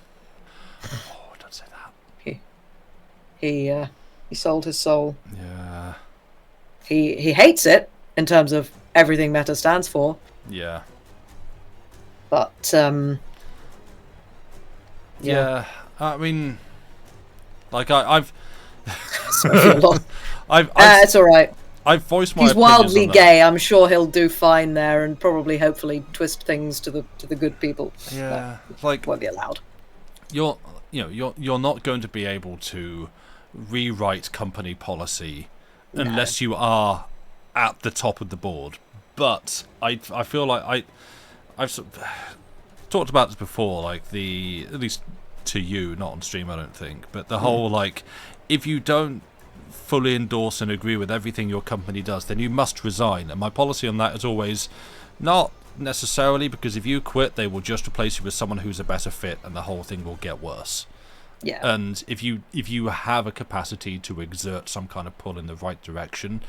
Oh, don't say that. He sold his soul. Yeah. He hates it in terms of everything Meta stands for. Yeah. But yeah. I mean, like I've. It's all right. I've voiced my. He's wildly on gay. I'm sure he'll do fine there, and probably, hopefully, twist things to the good people. Yeah, like won't be allowed. You're not going to be able to rewrite company policy unless you are at the top of the board. But I feel like I've talked about this before, like at least to you, not on stream, I don't think, but the whole like, if you don't fully endorse and agree with everything your company does, then you must resign. And my policy on that is always not necessarily, because if you quit, they will just replace you with someone who's a better fit, and the whole thing will get worse. Yeah. And if you have a capacity to exert some kind of pull in the right direction,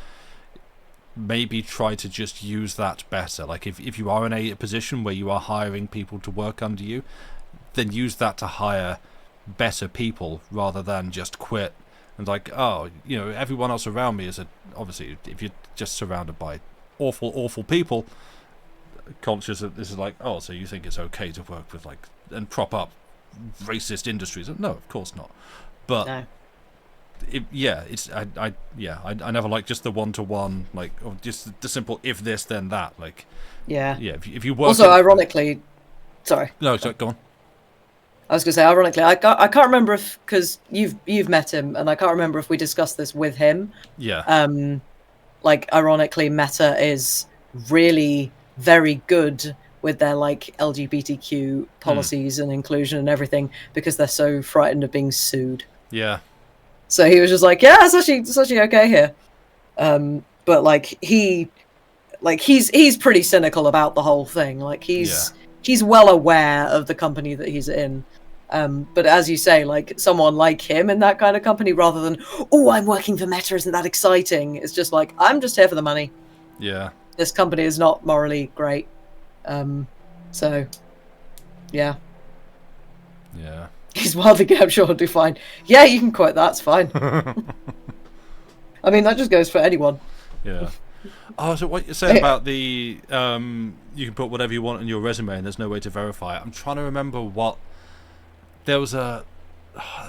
maybe try to just use that better. Like if you are in a position where you are hiring people to work under you, then use that to hire better people rather than just quit and like, oh, everyone else around me is obviously, if you're just surrounded by awful people, conscious that this is like, oh, so you think it's okay to work with and prop up racist industries. No, of course not. But No. I never like just the one-to-one, like, or just the simple if this then that, like. Yeah. Yeah, if you work. Also, ironically, sorry. No, sorry, go on. I was going to say, ironically, I can't remember if, because you've met him, and I can't remember if we discussed this with him. Yeah. Like, ironically, Meta is really very good with their like LGBTQ policies and inclusion and everything because they're so frightened of being sued. Yeah. So he was just like, yeah, it's actually okay here. But like he's pretty cynical about the whole thing. Like he's well aware of the company that he's in. But as you say, like someone like him in that kind of company, rather than, oh, I'm working for Meta, isn't that exciting? It's just like, I'm just here for the money. Yeah. This company is not morally great. So, yeah. Yeah. He's wildly I'm sure he'll do fine. Yeah, you can quote that, it's fine. I mean, that just goes for anyone. Yeah. Oh, so what you're saying about the, you can put whatever you want in your resume and there's no way to verify it. I'm trying to remember what... There was a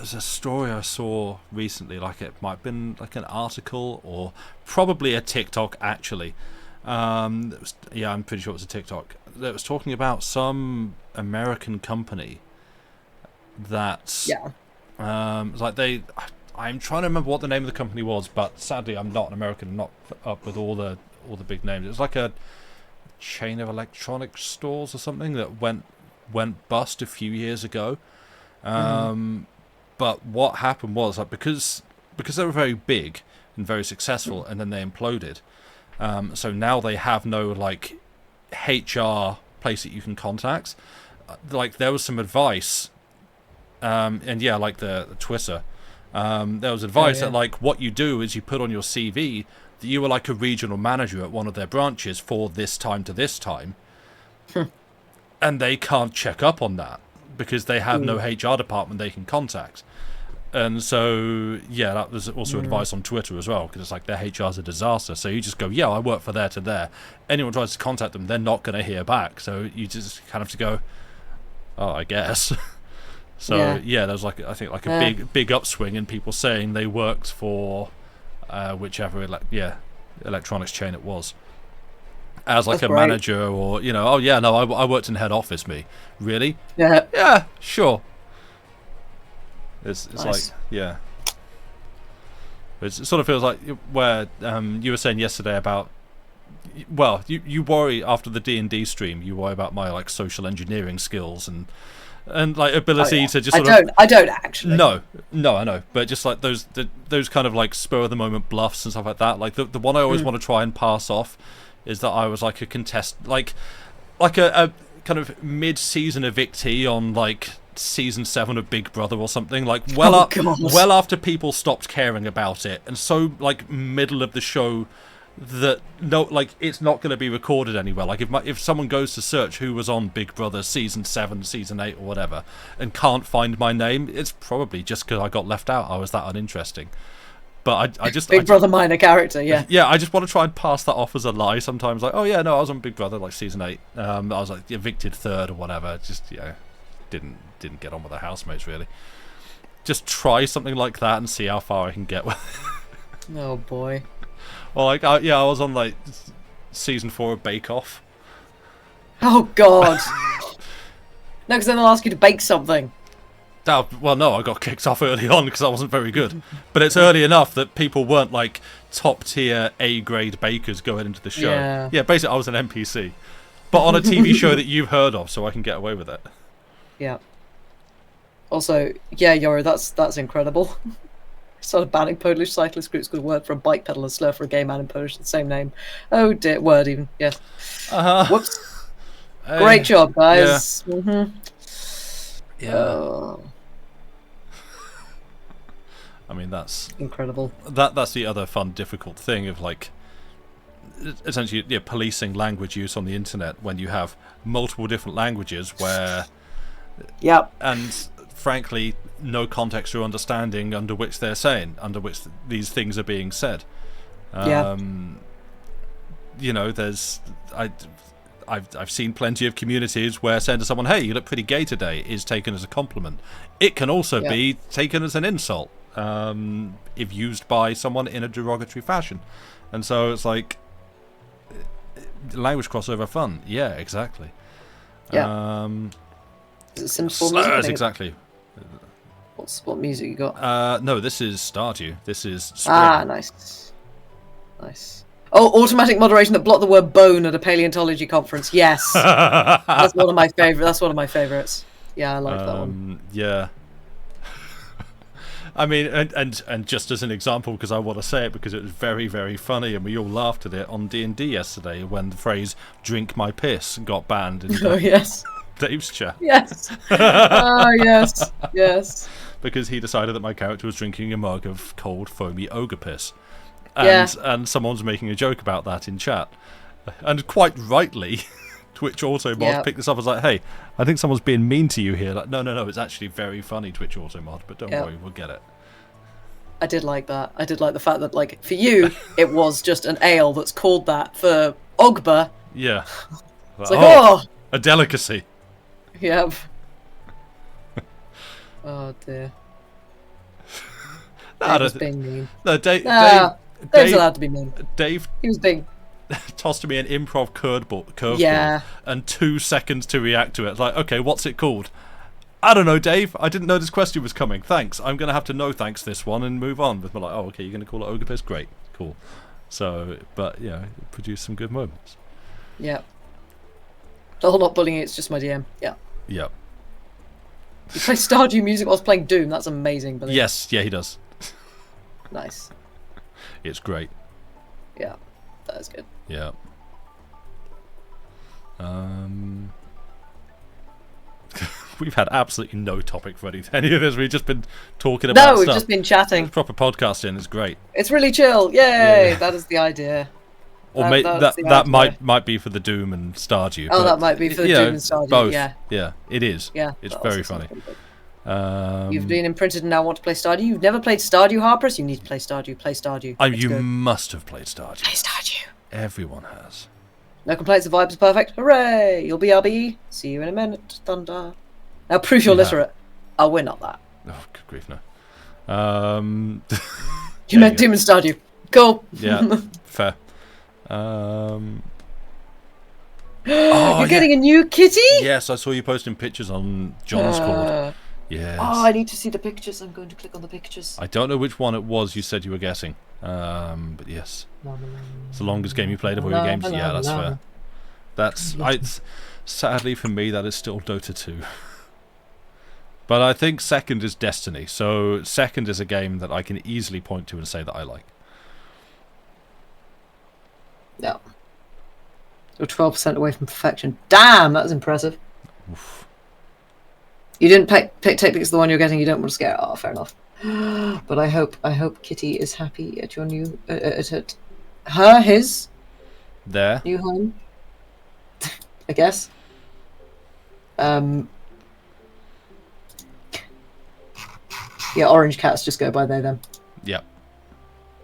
story I saw recently, like it might have been like an article or probably a TikTok actually. I'm pretty sure it was a TikTok that was talking about some American company that like I'm trying to remember what the name of the company was, but sadly I'm not an American. I'm not up with all the big names. It was like a chain of electronic stores or something that went bust a few years ago. But what happened was, like, because they were very big and very successful, and then they imploded. So now they have no like HR place that you can contact. Like there was some advice, and yeah, like the Twitter. There was advice that like what you do is you put on your CV that you were like a regional manager at one of their branches for this time to this time, and they can't check up on that because they have no HR department they can contact. And so, yeah, that was also advice on Twitter as well, because it's like their HR is a disaster. So you just go, yeah, I work for there to there. Anyone tries to contact them, they're not going to hear back. So you just kind of have to go, oh, I guess. So, yeah, there's like, I think like a big upswing in people saying they worked for whichever electronics chain it was. As like a manager or, you know, oh, yeah, no, I worked in head office, me. Really? Yeah. Yeah, sure. It's Nice. like, yeah. It sort of feels like where you were saying yesterday about, well, you worry after the D&D stream, you worry about my like social engineering skills and like ability to just I don't actually. No, I know, but just like those kind of like spur of the moment bluffs and stuff like that. Like the one I always want to try and pass off is that I was like a like a kind of mid-season evictee on like season 7 of Big Brother or something, like well after people stopped caring about it, and so like middle of the show that no, like it's not going to be recorded anywhere. Like if someone goes to search who was on Big Brother season 7, season 8 or whatever and can't find my name, it's probably just because I got left out. I was that uninteresting. But I just Big Brother minor character, yeah. Yeah, I just want to try and pass that off as a lie sometimes. Like, oh yeah, no, I was on Big Brother like season 8. I was like evicted 3rd or whatever. Just didn't get on with the housemates really. Just try something like that and see how far I can get with it. Oh boy. Well, like I was on like season 4 of Bake Off. Oh god. No, because then they'll ask you to bake something. Oh, well, no, I got kicked off early on because I wasn't very good. But it's early enough that people weren't like top tier A-grade bakers going into the show. Yeah, basically I was an NPC. But on a TV show that you've heard of, so I can get away with it. Yeah. Also, yeah, Yoro, that's incredible. Started banning Polish cyclist groups because a word for a bike pedal and slur for a gay man in Polish, the same name. Oh dear, word even, yes. Whoops. Great job, guys. Yeah. Mm-hmm. Yeah. I mean, that's incredible. That's the other fun, difficult thing of like, essentially, policing language use on the internet when you have multiple different languages where, and frankly, no context or understanding under which these things are being said. You know, I I've seen plenty of communities where saying to someone, "Hey, you look pretty gay today," is taken as a compliment. It can also be taken as an insult if used by someone in a derogatory fashion, and so it's like language crossover fun. Yeah, exactly. Yeah. Is it simple Slurs, music? exactly. What music you got? No, this is Stardew. This is Spring. Ah, nice. Oh, automatic moderation that blocked the word bone at a paleontology conference. Yes. That's one of my favorites. Yeah, I like that one. Yeah. I mean, and just as an example, because I want to say it because it was very, very funny, and we all laughed at it on D&D yesterday when the phrase "drink my piss" got banned in Oh, yes. Dave's chat. Yes. Oh, yes. Yes. Because he decided that my character was drinking a mug of cold, foamy ogre piss. And someone's making a joke about that in chat. And quite rightly, Twitch Automod picked this up and was like, "Hey, I think someone's being mean to you here." Like, no, it's actually very funny, Twitch Automod, but don't worry, we'll get it. I did like that. I did like the fact that, like, for you, it was just an ale that's called that. For Ogba, yeah. It's like, a delicacy. Yep. Oh, dear. Dave was being mean. No, Dave's allowed to be mean. Dave... He was being... tossed to me an improv curveball and 2 seconds to react to it. It's like, okay, what's it called? I don't know, Dave. I didn't know this question was coming. Thanks. I'm going to have to no thanks this one and move on. With my like, oh, okay, you're going to call it ogre piss? Great. Cool. So, but, yeah, it produced some good moments. Yeah. The whole not bullying, it's just my DM. Yeah. Yep. You play Stardew music whilst playing Doom. That's amazing. Billy. Yes, yeah, he does. Nice. It's great. Yeah, that is good. Yeah. We've had absolutely no topic for any of this. We've just been talking about we've stuff. just been chatting. Proper podcasting is great. It's really chill. Yay! Yeah. That is the idea. Or that might be for the Doom and Stardew. Oh, that might be for the Doom and Stardew. Both. Yeah. Yeah, it is. Yeah, it's very funny. You've been imprinted and now want to play Stardew. You've never played Stardew, Harpers. You need to play Stardew. Play Stardew. You must have played Stardew. Play Stardew. Everyone has. No complaints. The vibes are perfect. Hooray! You'll be RBE. See you in a minute. Thunder. Now prove you're literate. Oh, we're not that. Oh, good grief, no. You meant Doom and Stardew. Cool. Yeah, fair. You're getting a new kitty? Yes, I saw you posting pictures on John's Cord. Yes. Oh, I need to see the pictures. I'm going to click on the pictures. I don't know which one it was you said you were guessing. But yes. It's the longest game you played of all your games. Yeah, that's fair. Sadly for me, that is still Dota 2. But I think second is Destiny. So second is a game that I can easily point to and say that I like. Yeah. You're 12% away from perfection. Damn, that's impressive. Oof. You didn't take because the one you're getting you don't want to scare. Oh, fair enough. But I hope Kitty is happy at your new his there new home. I guess. Yeah, orange cats just go by they them. Yep.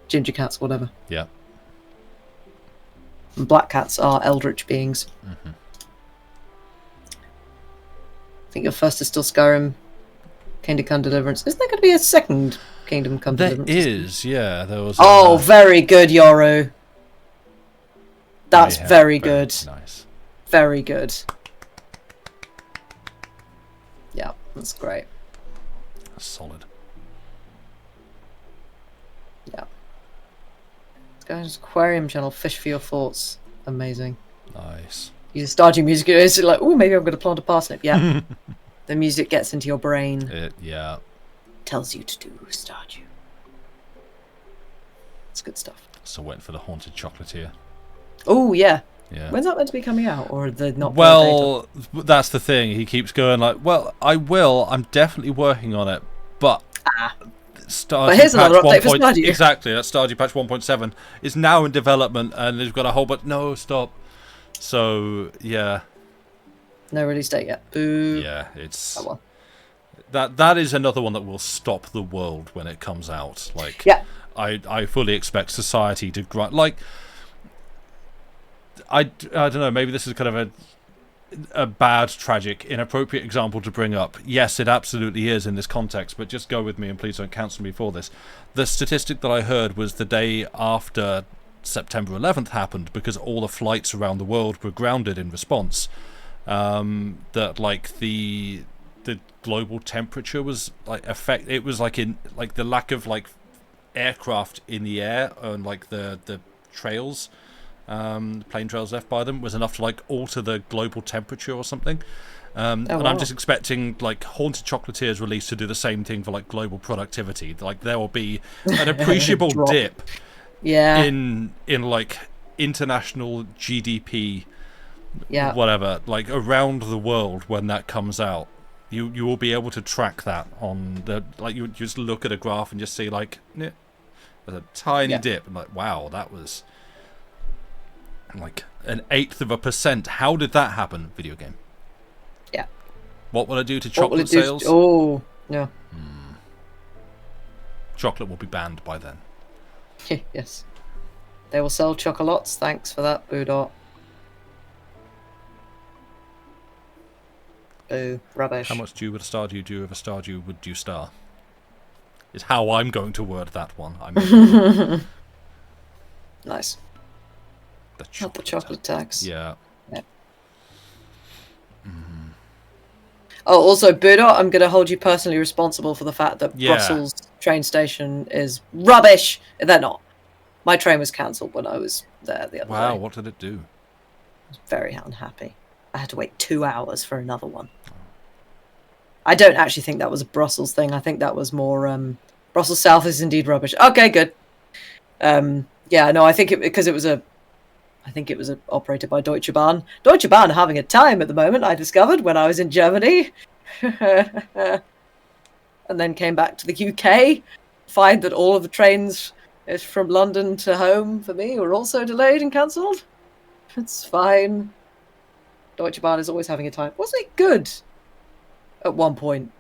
Ginger cats, whatever. Yep. And black cats are eldritch beings. Mm-hmm. I think your first is still Skyrim, Kingdom Come Deliverance. Isn't there going to be a second Kingdom Come Deliverance? There is, yeah. There was. Oh, very good, Yoru. That's very good. Nice. Very good. Yeah, that's great. That's solid. Yeah. Guys, Aquarium channel, Fish for Your Thoughts. Amazing. Nice. Use Stardew music. It's like, oh, maybe I'm going to plant a parsnip. Yeah. The music gets into your brain. Yeah. Tells you to do Stardew. It's good stuff. Still waiting for the Haunted Chocolateer. Oh, yeah. Yeah. When's that meant to be coming out? Or the not? Well, that's the thing. He keeps going like, well, I will. I'm definitely working on it. But but here's another update for Stardew. Exactly. That Stardew patch 1.7 is now in development, and they've got a whole bunch. No, stop. So yeah. No release date yet. Boo. Yeah, it's. Oh, well. That is another one that will stop the world when it comes out. Like, yeah. I fully expect society to grind. Like, I don't know. Maybe this is kind of a bad, tragic, inappropriate example to bring up. Yes, it absolutely is in this context, but just go with me and please don't cancel me for this. The statistic that I heard was the day after September 11th happened, because all the flights around the world were grounded in response, that like the global temperature was like it was like in like the lack of like aircraft in the air and like the trails, plane trails left by them, was enough to like alter the global temperature or something. And I'm just expecting like Haunted Chocolatiers release to do the same thing for like global productivity. Like there will be an appreciable dip in like international GDP, whatever, like around the world when that comes out. You will be able to track that on the, like, you just look at a graph and just see like there's a tiny dip, and like, wow, that was like 1/8%. How did that happen? Video game. Yeah. What will it do to chocolate sales? Oh, yeah. Chocolate will be banned by then. Yes. They will sell chocolates. Thanks for that, Boodot. Boo. Rubbish. How much do you with a Stardew do with a Stardew would you star? Is how I'm going to word that one. Nice. Not the chocolate tax. Yeah. Oh, also, Boodot, I'm going to hold you personally responsible for the fact that Brussels train station is rubbish. They're not. My train was cancelled when I was there the other day. Wow, what did it do? I was very unhappy. I had to wait 2 hours for another one. I don't actually think that was a Brussels thing. I think that was more Brussels South is indeed rubbish. Okay, good. Yeah, no, I think it was operated by Deutsche Bahn. Deutsche Bahn are having a time at the moment, I discovered when I was in Germany. And then came back to the UK, find that all of the trains from London to home for me were also delayed and cancelled. It's fine. Deutsche Bahn is always having a time. Wasn't it good at one point?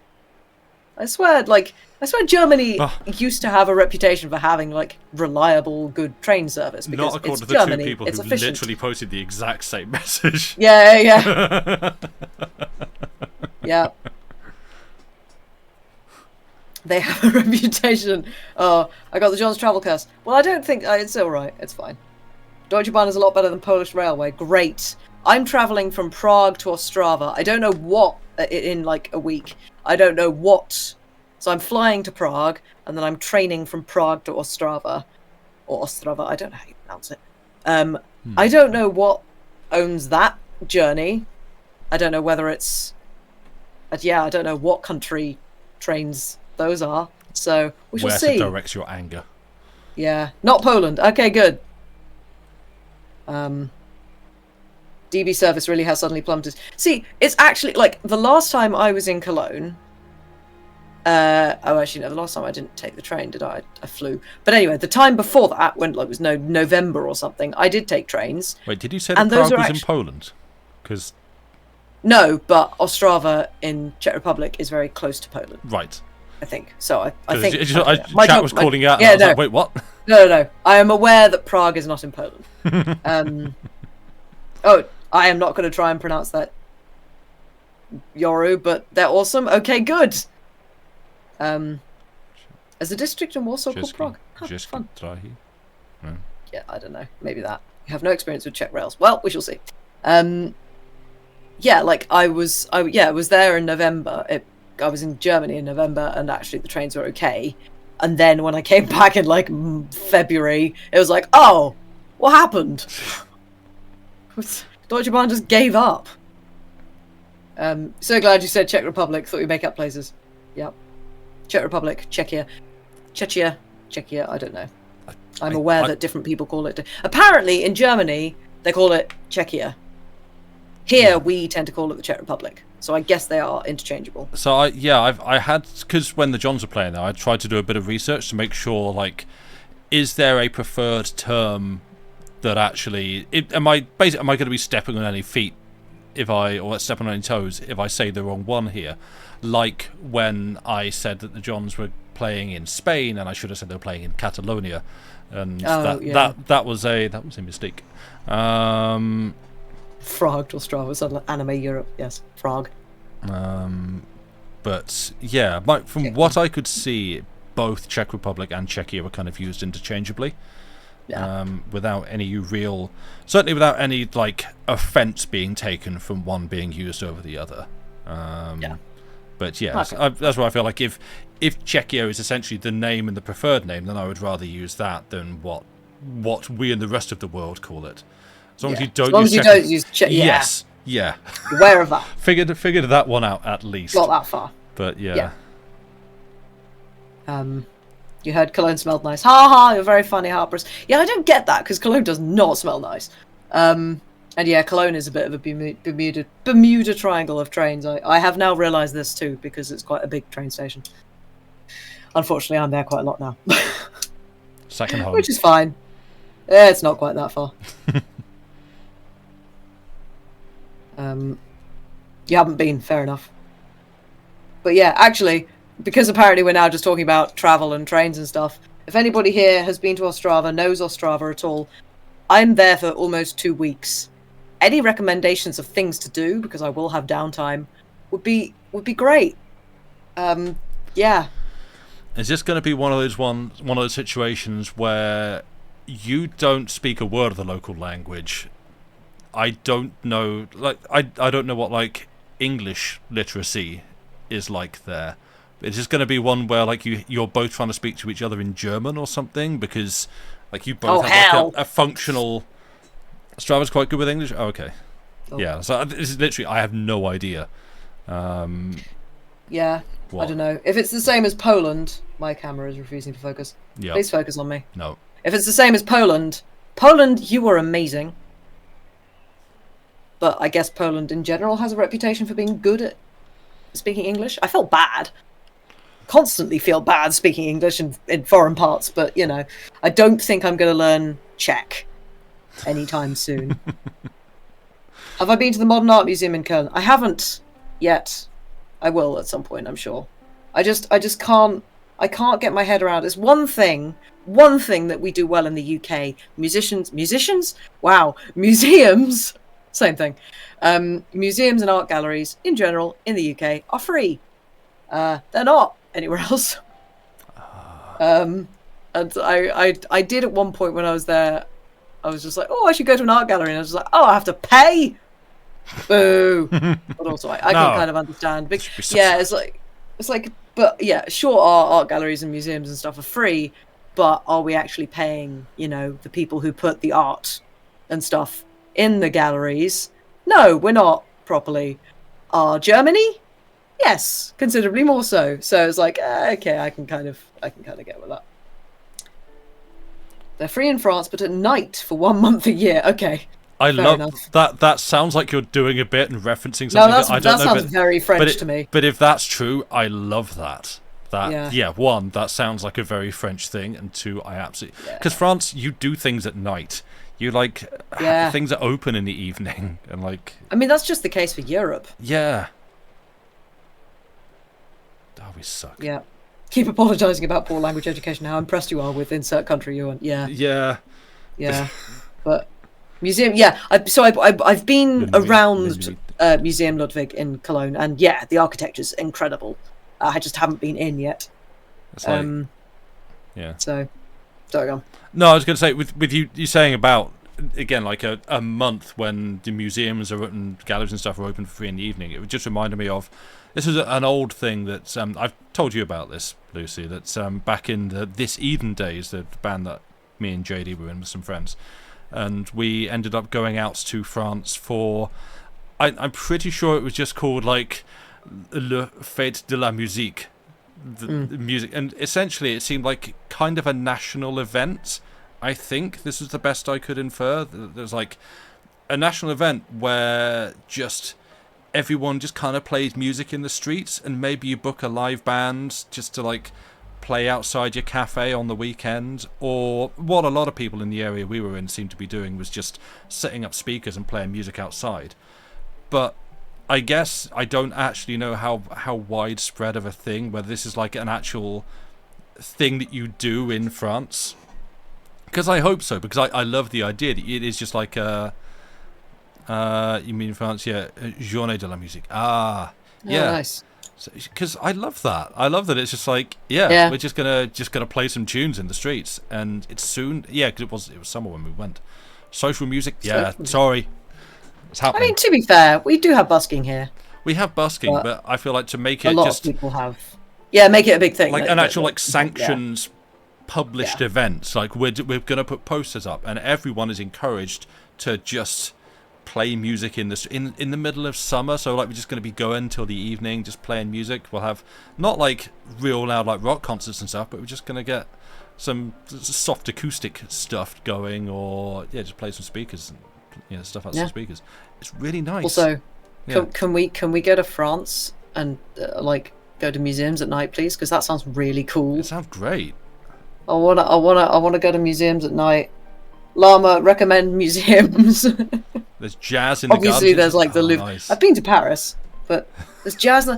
I swear Germany used to have a reputation for having like reliable, good train service. Because not according to the Germany, two people who efficient. literally posted the exact same message. Yeah. Yeah. They have a reputation. Oh, I got the John's Travel Curse. Well, I don't think it's all right. It's fine. Deutsche Bahn is a lot better than Polish Railway. Great. I'm traveling from Prague to Ostrava. I don't know what in like a week. I don't know what. So I'm flying to Prague, and then I'm training from Prague to Ostrava, or Ostrava. I don't know how you pronounce it. I don't know what owns that journey. I don't know whether it's. I don't know what country trains those are. So we shall see. Where to direct your anger? Yeah, not Poland. Okay, good. DB service really has suddenly plummeted. See, it's actually like the last time I was in Cologne. Actually, no, the last time I didn't take the train, did I? I flew. But anyway, the time before that, when like it was November or something, I did take trains. Wait, did you say that Prague was in Poland? Because no, but Ostrava in Czech Republic is very close to Poland. Right. I think so. I think chat was calling out. And I was like, wait, what? No. I am aware that Prague is not in Poland. I am not going to try and pronounce that Yoru, but they're awesome. Okay, good. As a district in Warsaw called Prague. Fun. Yeah, I don't know. Maybe that. You have no experience with Czech rails. Well, we shall see. Yeah, like I was there in November. I was in Germany in November, and actually the trains were okay. And then when I came back in like February, it was like, oh, what happened? Deutsche Bahn just gave up. So glad you said Czech Republic. Thought we'd make up places. Yep. Czech Republic, Czechia. I don't know. I'm aware that different people call it. Apparently, in Germany, they call it Czechia. Here, we tend to call it the Czech Republic. So I guess they are interchangeable. So I had, because when the Johns were playing there, I tried to do a bit of research to make sure, like, is there a preferred term that actually am I going to be stepping on any feet or stepping on any toes if I say the wrong one here? Like when I said that the Johns were playing in Spain, and I should have said they were playing in Catalonia, and that was a mistake. Frog to Strava, so Anime Europe, yes, Frog. But yeah, from what I could see, both Czech Republic and Czechia were kind of used interchangeably. Without any certainly without any like offense being taken from one being used over the other. But yeah, that's why I feel like if Czechia is essentially the name and the preferred name, then I would rather use that than what we in the rest of the world call it. As long as you don't use Czechia. Yes. Yeah. Aware of that. Figured that one out at least. Got that far. But yeah. You heard Cologne smelled nice. Ha ha, you're very funny, Harpers. Yeah, I don't get that, because Cologne does not smell nice. And yeah, Cologne is a bit of a Bermuda Triangle of trains. I have now realised this too, because it's quite a big train station. Unfortunately, I'm there quite a lot now. Second home. Which is fine. Yeah, it's not quite that far. You haven't been, fair enough. But yeah, actually, because apparently we're now just talking about travel and trains and stuff, if anybody here has been to Ostrava, knows Ostrava at all, I'm there for almost 2 weeks. Any recommendations of things to do, because I will have downtime, would be great. Yeah. Is this going to be one of those situations where you don't speak a word of the local language? I don't know, like I don't know what like English literacy is like there. It's just going to be one where like you're both trying to speak to each other in German or something, because like you both have like a functional. Strava's quite good with English. Oh, okay. Oh. Yeah. So this is literally, I have no idea. Yeah. What? I don't know. If it's the same as Poland, my camera is refusing to focus. Yeah. Please focus on me. No. If it's the same as Poland, you are amazing. But I guess Poland in general has a reputation for being good at speaking English. I feel bad. Constantly feel bad speaking English in foreign parts, but you know, I don't think I'm going to learn Czech anytime soon. Have I been to the Modern Art Museum in Köln? I haven't yet. I will at some point, I'm sure. I just can't get my head around. It's one thing that we do well in the UK. Musicians? Wow. Museums, same thing. Museums and art galleries in general in the UK are free. They're not anywhere else. And I did at one point when I was there, I was just like, oh, I should go to an art gallery, and I was just like, oh, I have to pay. Boo. But also I can kind of understand. But, yeah, it's like, but yeah, sure, art galleries and museums and stuff are free, but are we actually paying, you know, the people who put the art and stuff in the galleries? No, we're not properly. Germany? Yes, considerably more so. So it's like, okay, I can kind of get with that. They're free in France, but at night for 1 month a year. Okay. I love that. That sounds like you're doing a bit and referencing something. No, that sounds very French to me. But if that's true, I love that. One, that sounds like a very French thing, and two, I absolutely, because France, you do things at night. You like things are open in the evening, and like. I mean, that's just the case for Europe. Yeah. Oh, we suck. Yeah. Keep apologising about poor language education. How impressed you are with insert country you want. Yeah. Yeah. Yeah. But museum. Yeah. I've been around Museum Ludwig in Cologne, and yeah, the architecture's incredible. I just haven't been in yet. Yeah. So, sorry, go on. No, I was going to say with you saying about again like a month when the museums are open, galleries and stuff are open for free in the evening. It just reminded me of. This is an old thing that I've told you about this, Lucy. That's back in the This Eden days, the band that me and JD were in with some friends, and we ended up going out to France for. I'm pretty sure it was just called like Le Fête de la Musique, the music, and essentially it seemed like kind of a national event. I think this is the best I could infer. There's like a national event where just. Everyone just kind of plays music in the streets, and maybe you book a live band just to like play outside your cafe on the weekend, or what a lot of people in the area we were in seemed to be doing was just setting up speakers and playing music outside. But I guess I don't actually know how widespread of a thing, whether this is like an actual thing that you do in France? Because I hope so. Because I love the idea that it is just like you mean France? Yeah, Journée de la musique. Ah, yeah. Nice. Because I love that. I love that it's just like we're just gonna play some tunes in the streets, and it's soon. Yeah, because it was summer when we went. Social music. Yeah, sorry, it's happening. I mean, to be fair, we do have busking here. We have busking, but I feel like to make it a lot of people have. Yeah, make it a big thing. Like an actual sanctions published events. Like we're gonna put posters up, and everyone is encouraged to just play music in the middle of summer. So like we're just going to be going till the evening just playing music. We'll have not like real loud like rock concerts and stuff, but we're just going to get some soft acoustic stuff going, or just play some speakers and stuff out some speakers. It's really nice. Also, can we go to France and like go to museums at night, please? Because that sounds really cool. It sounds great. I wanna go to museums at night. Llama, recommend museums. There's jazz in the Obviously, gardens. there's like the Louvre. Nice. I've been to Paris, but there's jazz.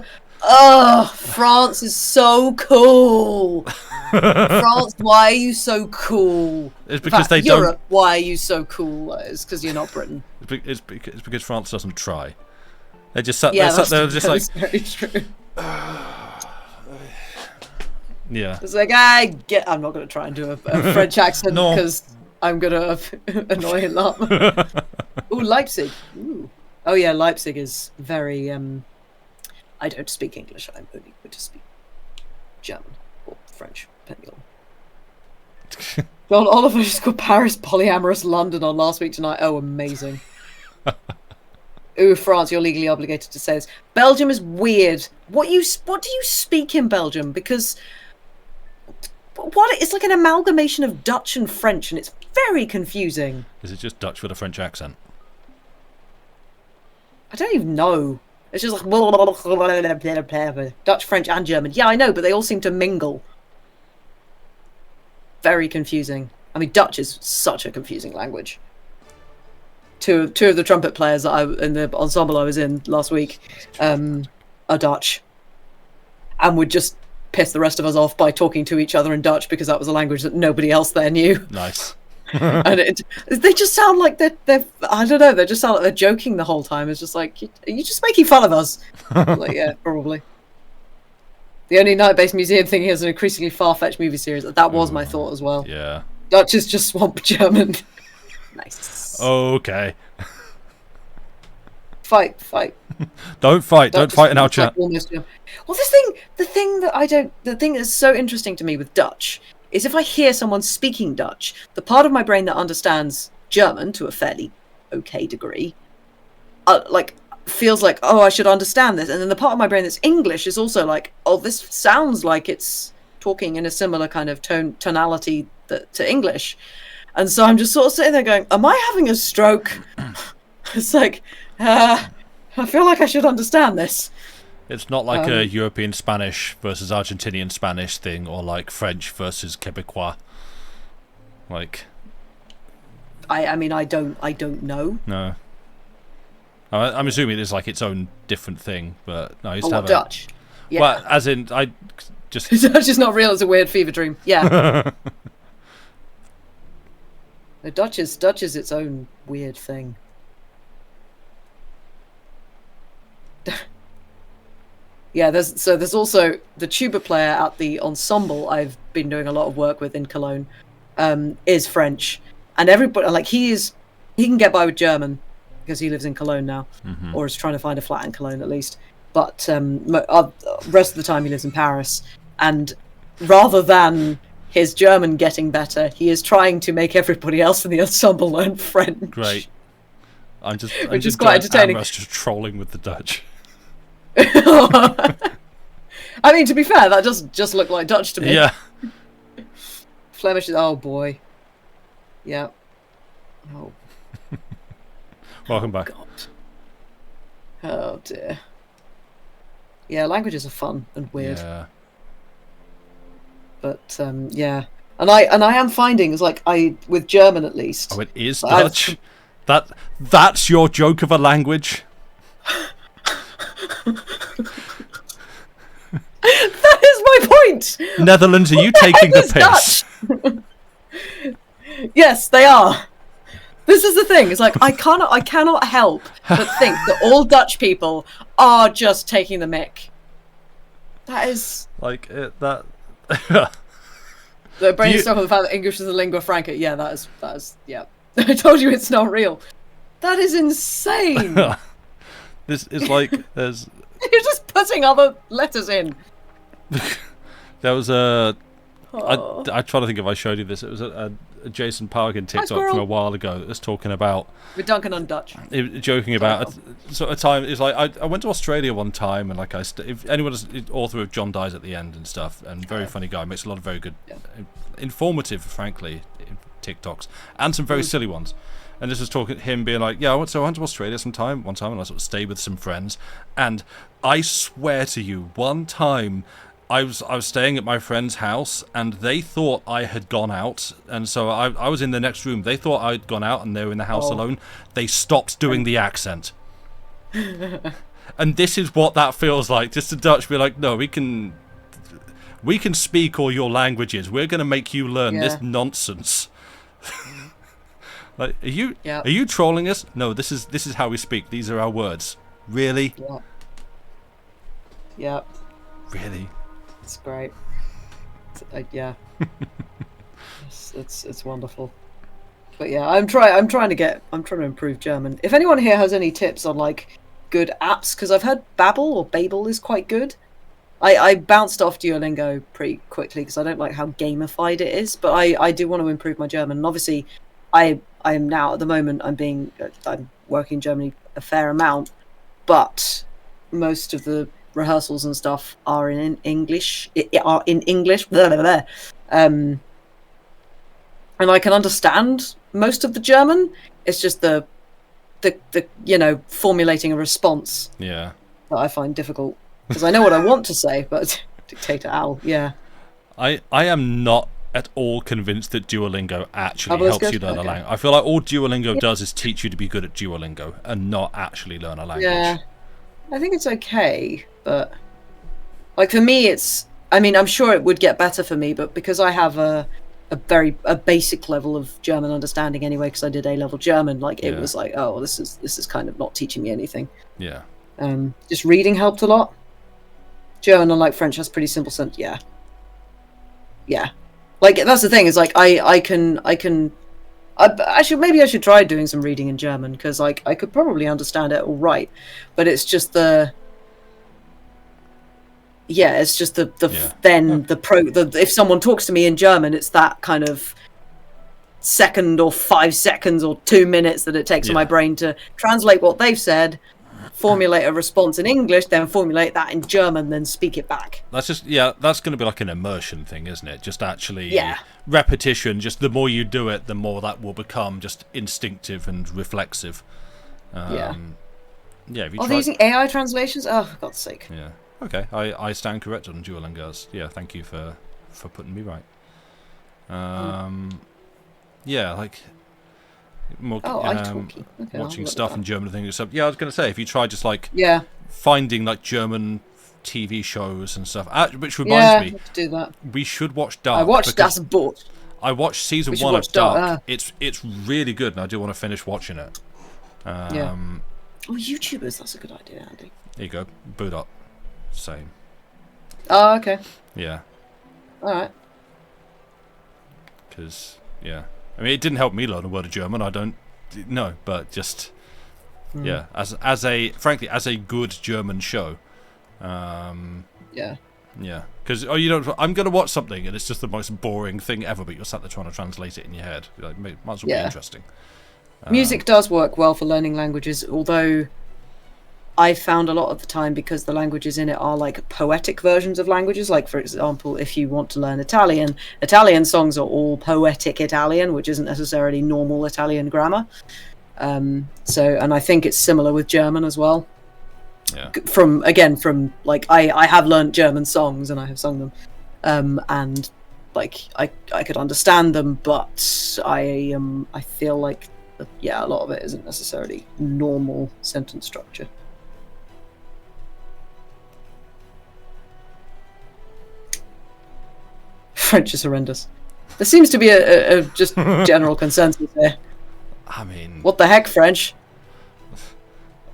Oh, France is so cool. France, why are you so cool? It's because they Europe, don't. why are you so cool? It's because you're not Britain. It's because France doesn't try. They just sat Yeah, there, just like. very true. Yeah. It's like I'm not going to try and do a French accent because I'm going to annoy him. Ooh, Leipzig. Ooh. Oh yeah, Leipzig is very. I don't speak English. I'm only going to speak German or French, depending on. John Oliver just got Paris polyamorous London on last week tonight. Oh, amazing. Ooh, France, you're legally obligated to say this. Belgium is weird. What do you speak in Belgium? Because it's like an amalgamation of Dutch and French, and it's very confusing. Is it just Dutch with a French accent? I don't even know. It's just like Dutch, French, and German. Yeah, I know, but they all seem to mingle. Very confusing. I mean, Dutch is such a confusing language. Two of the trumpet players that in the ensemble I was in last week are Dutch, and would just piss the rest of us off by talking to each other in Dutch because that was a language that nobody else there knew. Nice. And they just sound like they're I don't know, they just sound like they're joking the whole time. It's just like, are you just making fun of us? Like, yeah, probably. The only night-based museum thing is an increasingly far-fetched movie series. That was my thought as well. Yeah. Dutch is just swamp German. Nice. Okay. Fight. Don't fight. Don't fight in our chat. Well, the thing that's so interesting to me with Dutch is if I hear someone speaking Dutch, the part of my brain that understands German to a fairly okay degree, feels like, oh, I should understand this. And then the part of my brain that's English is also like, oh, this sounds like it's talking in a similar kind of tonality to English. And so I'm just sort of sitting there going, am I having a stroke? It's like, I feel like I should understand this. It's not like a European Spanish versus Argentinian Spanish thing, or like French versus Quebecois. Like, I mean, I don't know. No. I'm assuming it's like its own different thing, but no, I used to have Dutch. Yeah. Well, as in, I just. Dutch is not real. It's a weird fever dream. Yeah. The Dutch is its own weird thing. Yeah, there's also the tuba player at the ensemble I've been doing a lot of work with in Cologne, is French, and everybody he can get by with German because he lives in Cologne now, or is trying to find a flat in Cologne at least. But rest of the time he lives in Paris, and rather than his German getting better, he is trying to make everybody else in the ensemble learn French. Great. Which is quite entertaining. I'm just trolling with the Dutch. I mean, to be fair, that does just look like Dutch to me. Yeah. Flemish is, oh boy. Yeah. Oh. Welcome back. God. Oh dear. Yeah, languages are fun and weird. Yeah. But yeah, and I am finding with German at least. Oh, it is Dutch. That's your joke of a language. That is my point. Netherlands, are you taking the piss? Yes, they are. This is the thing. It's like I cannot help but think that all Dutch people are just taking the mick. That is like that. the brain stuff on the fact that English is a lingua franca. Yeah, that is. Yeah, I told you it's not real. That is insane. This is like there's. You're just putting other letters in. There was a. Oh. I try to think if I showed you this. It was a Jason Parkin TikTok from a while ago that was talking about. With Duncan on Dutch. Joking about a time. It's like I went to Australia one time, and like if anyone is author of John Dies at the End and stuff, and very funny guy, makes a lot of very good, informative, frankly, TikToks, and some very silly ones. And this was talking him being like, yeah, I went to Australia one time, and I sort of stayed with some friends, and I swear to you, one time. I was staying at my friend's house, and they thought I had gone out, and so I was in the next room. They thought I'd gone out, and they were in the house alone. They stopped doing the accent, and this is what that feels like. Just the Dutch be like, no, we can speak all your languages. We're going to make you learn this nonsense. Like, are you trolling us? No, this is how we speak. These are our words. Really? Yeah. Yep. Really? It's great. Yeah. it's wonderful. But yeah, I'm trying to improve German. If anyone here has any tips on like good apps, because I've heard Babel is quite good. I bounced off Duolingo pretty quickly because I don't like how gamified it is, but I do want to improve my German. And obviously I am now at the moment I'm working in Germany a fair amount, but most of the rehearsals and stuff are in English. Blah, blah, blah. And I can understand most of the German. It's just the formulating a response. Yeah. That I find difficult because I know what I want to say, but Dictator Owl. Yeah. I am not at all convinced that Duolingo actually helps you learn a language. I feel like all Duolingo does is teach you to be good at Duolingo and not actually learn a language. Yeah. I think it's okay, but like for me, I'm sure it would get better for me, but because I have a basic level of German understanding anyway, because I did A-level German, like it was like, oh, this is kind of not teaching me anything. Yeah. Just reading helped a lot. German, unlike French, has pretty simple sense. Yeah. Like that's the thing is like I can. Maybe I should try doing some reading in German because like I could probably understand it all right, but it's just if someone talks to me in German, it's that kind of second or 5 seconds or 2 minutes that it takes for my brain to translate what they've said, formulate a response in English, then formulate that in German, then speak it back. That's going to be like an immersion thing, isn't it? Just actually repetition. Just the more you do it, the more that will become just instinctive and reflexive. Are they using AI translations? Oh, for God's sake. Yeah. Okay. I stand corrected on Duolingo. Yeah. Thank you for putting me right. Yeah. Like. More, watching stuff in German things. So, I was going to say, if you try just like finding like German TV shows and stuff, which reminds me, to do that. We should watch Dark. I watched Das Boot. I watched season 1 of Dark. It's really good, and I do want to finish watching it. Oh, YouTubers, that's a good idea, Andy. There you go. Boot up. Same. Oh, okay. Yeah. All right. Because I mean, it didn't help me learn a word of German. I don't know, but just as a good German show, because I'm gonna watch something and it's just the most boring thing ever, but you're sat there trying to translate it in your head. Like, might as well be interesting. Music does work well for learning languages, although I found a lot of the time, because the languages in it are like poetic versions of languages. Like, for example, if you want to learn Italian songs are all poetic Italian, which isn't necessarily normal Italian grammar. And I think it's similar with German as well. Yeah. From like I have learned German songs and I have sung them, and like I could understand them, but I feel like a lot of it isn't necessarily normal sentence structure. French is horrendous. There seems to be a just general consensus here. I mean, What the heck, French?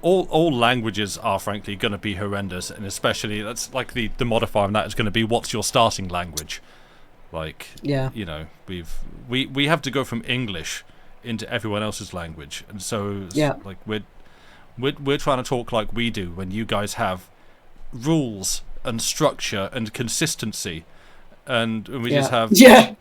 all languages are frankly going to be horrendous, and especially that's like the modifier on that is going to be what's your starting language. Like, Yeah. you know, we have to go from English into everyone else's language, and so it's Yeah. like we're trying to talk like we do when you guys have rules and structure and consistency, and we just have Yeah.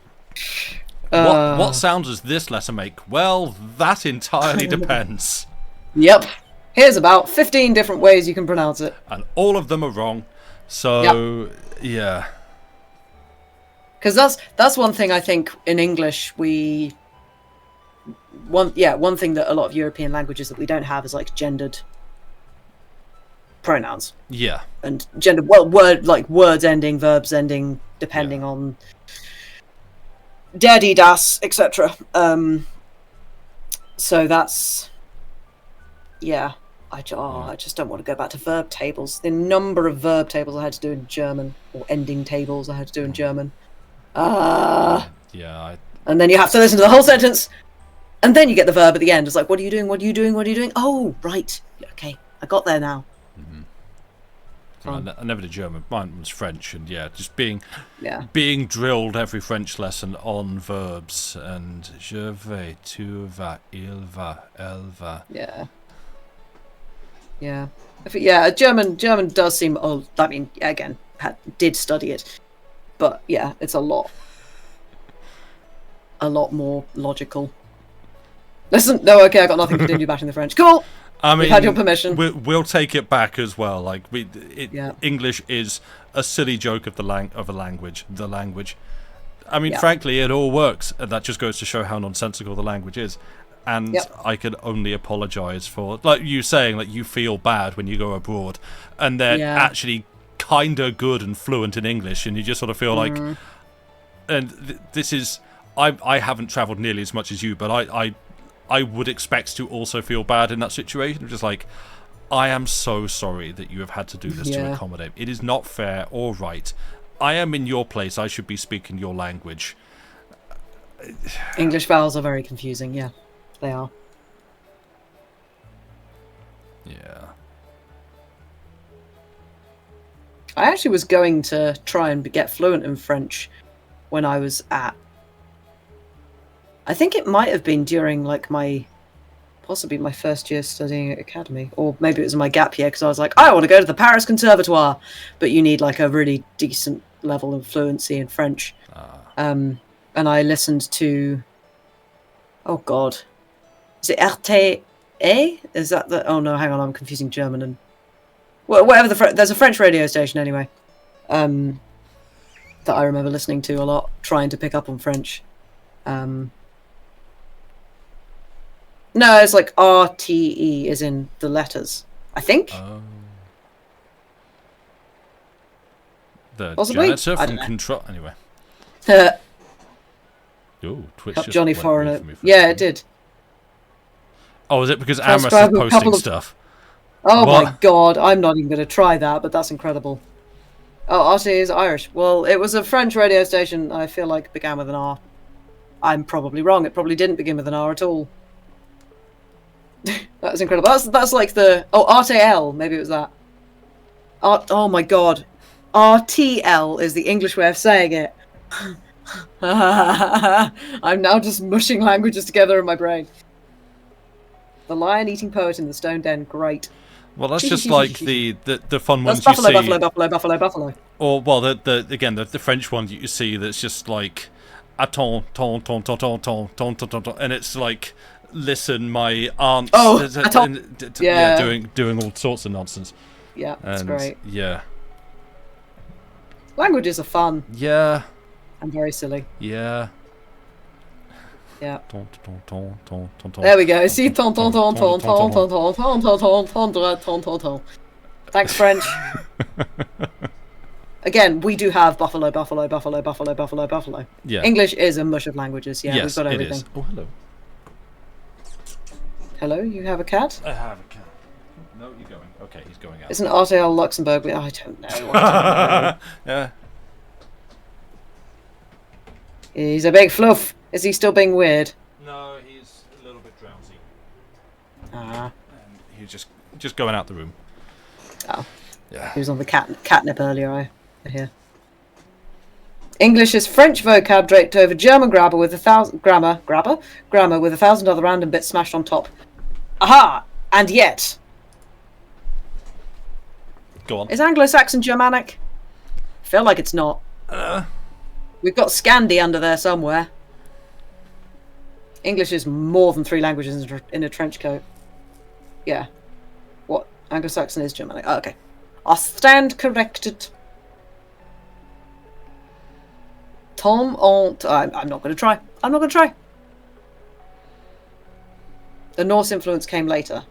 what sound does this letter make? Well, that entirely depends. Yep. Here's about 15 different ways you can pronounce it. And all of them are wrong. So, yeah. Because that's one thing I think in English one thing that a lot of European languages that we don't have is like gendered pronouns. Yeah. And gendered words ending, verbs ending, depending on daddy, das, etc. So that's I just don't want to go back to verb tables. The number of verb tables I had to do in German, or ending tables I had to do in German. And then you have to listen to the whole sentence, and then you get the verb at the end. It's like, what are you doing? What are you doing? What are you doing? Oh, right. Okay, I got there now. I never did German. Mine was French, and just being drilled every French lesson on verbs and je vais, tu vas, il va, elle va. German does seem old. I mean, again, did study it, but it's a lot more logical. Listen, no, okay, I got nothing. Continue back in the French. Cool. I mean, we've had your permission. We'll take it back as well. Like English is a silly joke of the language. The language. I mean, frankly, it all works, and that just goes to show how nonsensical the language is. And I can only apologise for, like you saying, like you feel bad when you go abroad, and they're actually kinda good and fluent in English, and you just sort of feel like. And this is, I haven't travelled nearly as much as you, but I would expect to also feel bad in that situation. Just like, I am so sorry that you have had to do this to accommodate. It is not fair or right. I am in your place. I should be speaking your language. English vowels are very confusing. Yeah, they are. Yeah. I actually was going to try and get fluent in French when I was I think it might have been during like possibly my first year studying at academy, or maybe it was my gap year, because I was like, I want to go to the Paris Conservatoire, but you need like a really decent level of fluency in French. And I listened to, oh god, is it RTE? Is that the? Oh no, hang on, I'm confusing German and whatever there's a French radio station anyway, that I remember listening to a lot, trying to pick up on French. No, it's like RTE is in the letters, I think. The possibly? janitor from Control. Anyway. Ooh, Twitch Help just Johnny went Foreigner. away from me for a Yeah, second. it did. Oh, is it because Amherst is posting stuff? Oh my god, I'm not even going to try that, but that's incredible. Oh, RTE is Irish. Well, it was a French radio station, I feel like began with an R. I'm probably wrong. It probably didn't begin with an R at all. That was incredible. That's like the... Oh, RTL. Maybe it was that. Oh my god. RTL is the English way of saying it. I'm now just mushing languages together in my brain. The lion eating poet in the stone den. Great. Well, that's just like the fun ones that's you see. Buffalo. Or, well, the French one you see that's just like... Attends, and it's like... Listen, my aunt. Doing all sorts of nonsense. Yeah, that's great. Yeah. Languages are fun. Yeah. And very silly. Yeah. Yeah. There we go. See, Thanks, French. Again, we do have buffalo. Yeah. English is a mush of languages. Yeah, yes, we've got everything. It is. Oh, hello. Hello, you have a cat? I have a cat. No, you're going. Okay, he's going out. Isn't RTL Luxembourg? I don't know. Yeah. He's a big fluff. Is he still being weird? No, he's a little bit drowsy. Ah. And he's just going out the room. Oh. Yeah. He was on the catnip earlier, I hear. English is French vocab draped over German grammar with 1,000 other random bits smashed on top. Aha! And yet. Go on. Is Anglo-Saxon Germanic? I feel like it's not. We've got Scandi under there somewhere. English is more than 3 languages in a trench coat. Yeah. What? Anglo-Saxon is Germanic. Oh, okay. I stand corrected. Tom ont. I'm not going to try. I'm not going to try. The Norse influence came later.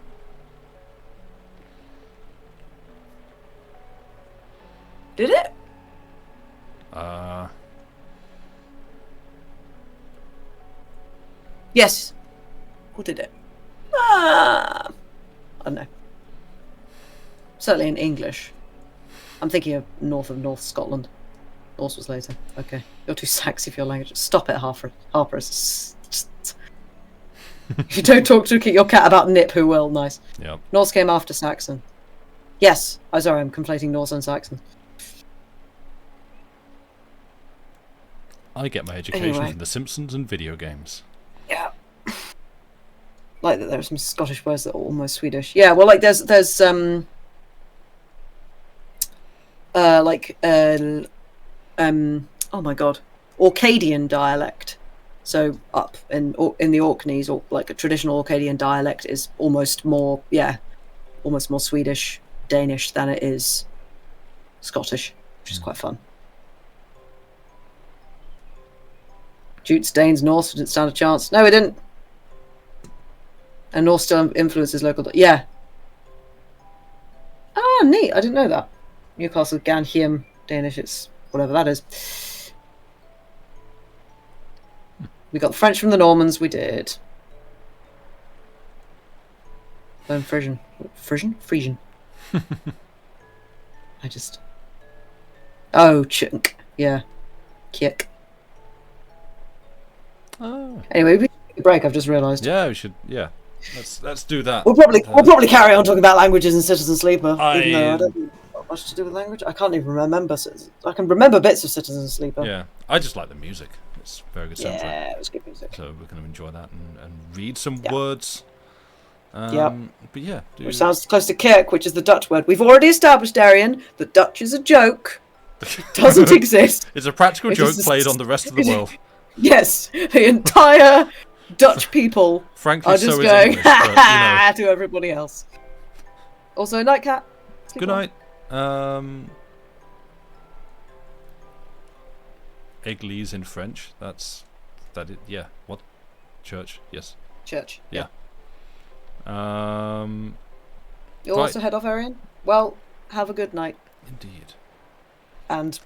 Did it? Yes. Or did it? I don't know. Certainly in English. I'm thinking of North Scotland. Norse was later. Okay. You're too sexy for your language. Stop it, Harper. If you don't talk to your cat about Nip, who will? Nice. Yep. Norse came after Saxon. Yes. I'm sorry, I'm conflating Norse and Saxon. I get my education Anyway. from The Simpsons and video games. Yeah. Like that there are some Scottish words that are almost Swedish. Yeah, well, like there's oh my god, Orcadian dialect. So up in the Orkneys, or like a traditional Orcadian dialect is almost more Swedish, Danish than it is Scottish, which is quite fun. Jutes, Danes, Norse didn't stand a chance. No, it didn't. And Norse still influences local. Yeah. Ah, neat. I didn't know that. Newcastle, Ganhiem, Danish. It's whatever that is. We got the French from the Normans. We did. Learn Frisian. Frisian. I just. Oh, chunk. Yeah. Kick. Oh. Anyway, we take a break. I've just realised. Yeah, we should. Yeah, let's do that. We'll probably carry on talking about languages in Citizen Sleeper, even though I don't think it's got much to do with language. I can't even remember. I can remember bits of Citizen Sleeper. Yeah, I just like the music. It's very good soundtrack. Yeah, it was good music. So we're going to enjoy that and read some words. Yep. But yeah, Which sounds close to kirk, which is the Dutch word. We've already established, Darian, that Dutch is a joke. Doesn't exist. It's a practical joke played on the rest of the world. Yes, the entire Dutch people Frankly, are just so is going English, but, you know. to everybody else. Also, nightcat. Good night. Église in French. Yeah. What? Church. Yes. Church. Yeah. You'll also head off, Arian? Well, have a good night. Indeed. And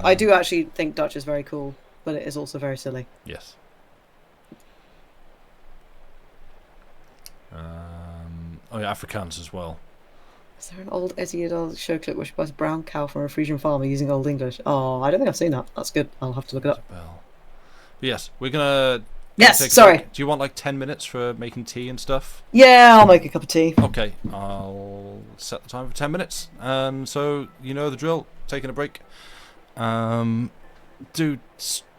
I do actually think Dutch is very cool, but it is also very silly. Yes. Oh yeah, Afrikaans as well. Is there an old Ezzy Adol show clip where she buys a brown cow from a Frisian farmer using Old English? Oh, I don't think I've seen that. That's good. I'll have to look it up. But yes, we're gonna. Yes, sorry. Do you want like 10 minutes for making tea and stuff? Yeah, I'll make a cup of tea. Okay, I'll set the time for 10 minutes. So you know the drill. Taking a break. Do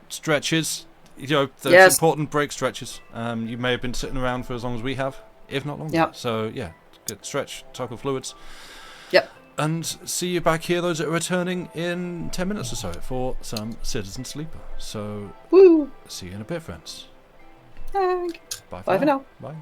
stretches. You know, those important break stretches. You may have been sitting around for as long as we have, if not longer. Yep. So yeah, get stretch, cycle fluids. Yep. And see you back here, those that are returning in 10 minutes or so for some Citizen Sleeper. So Woo! see you in a bit, friends. Bye Bye for now. Bye.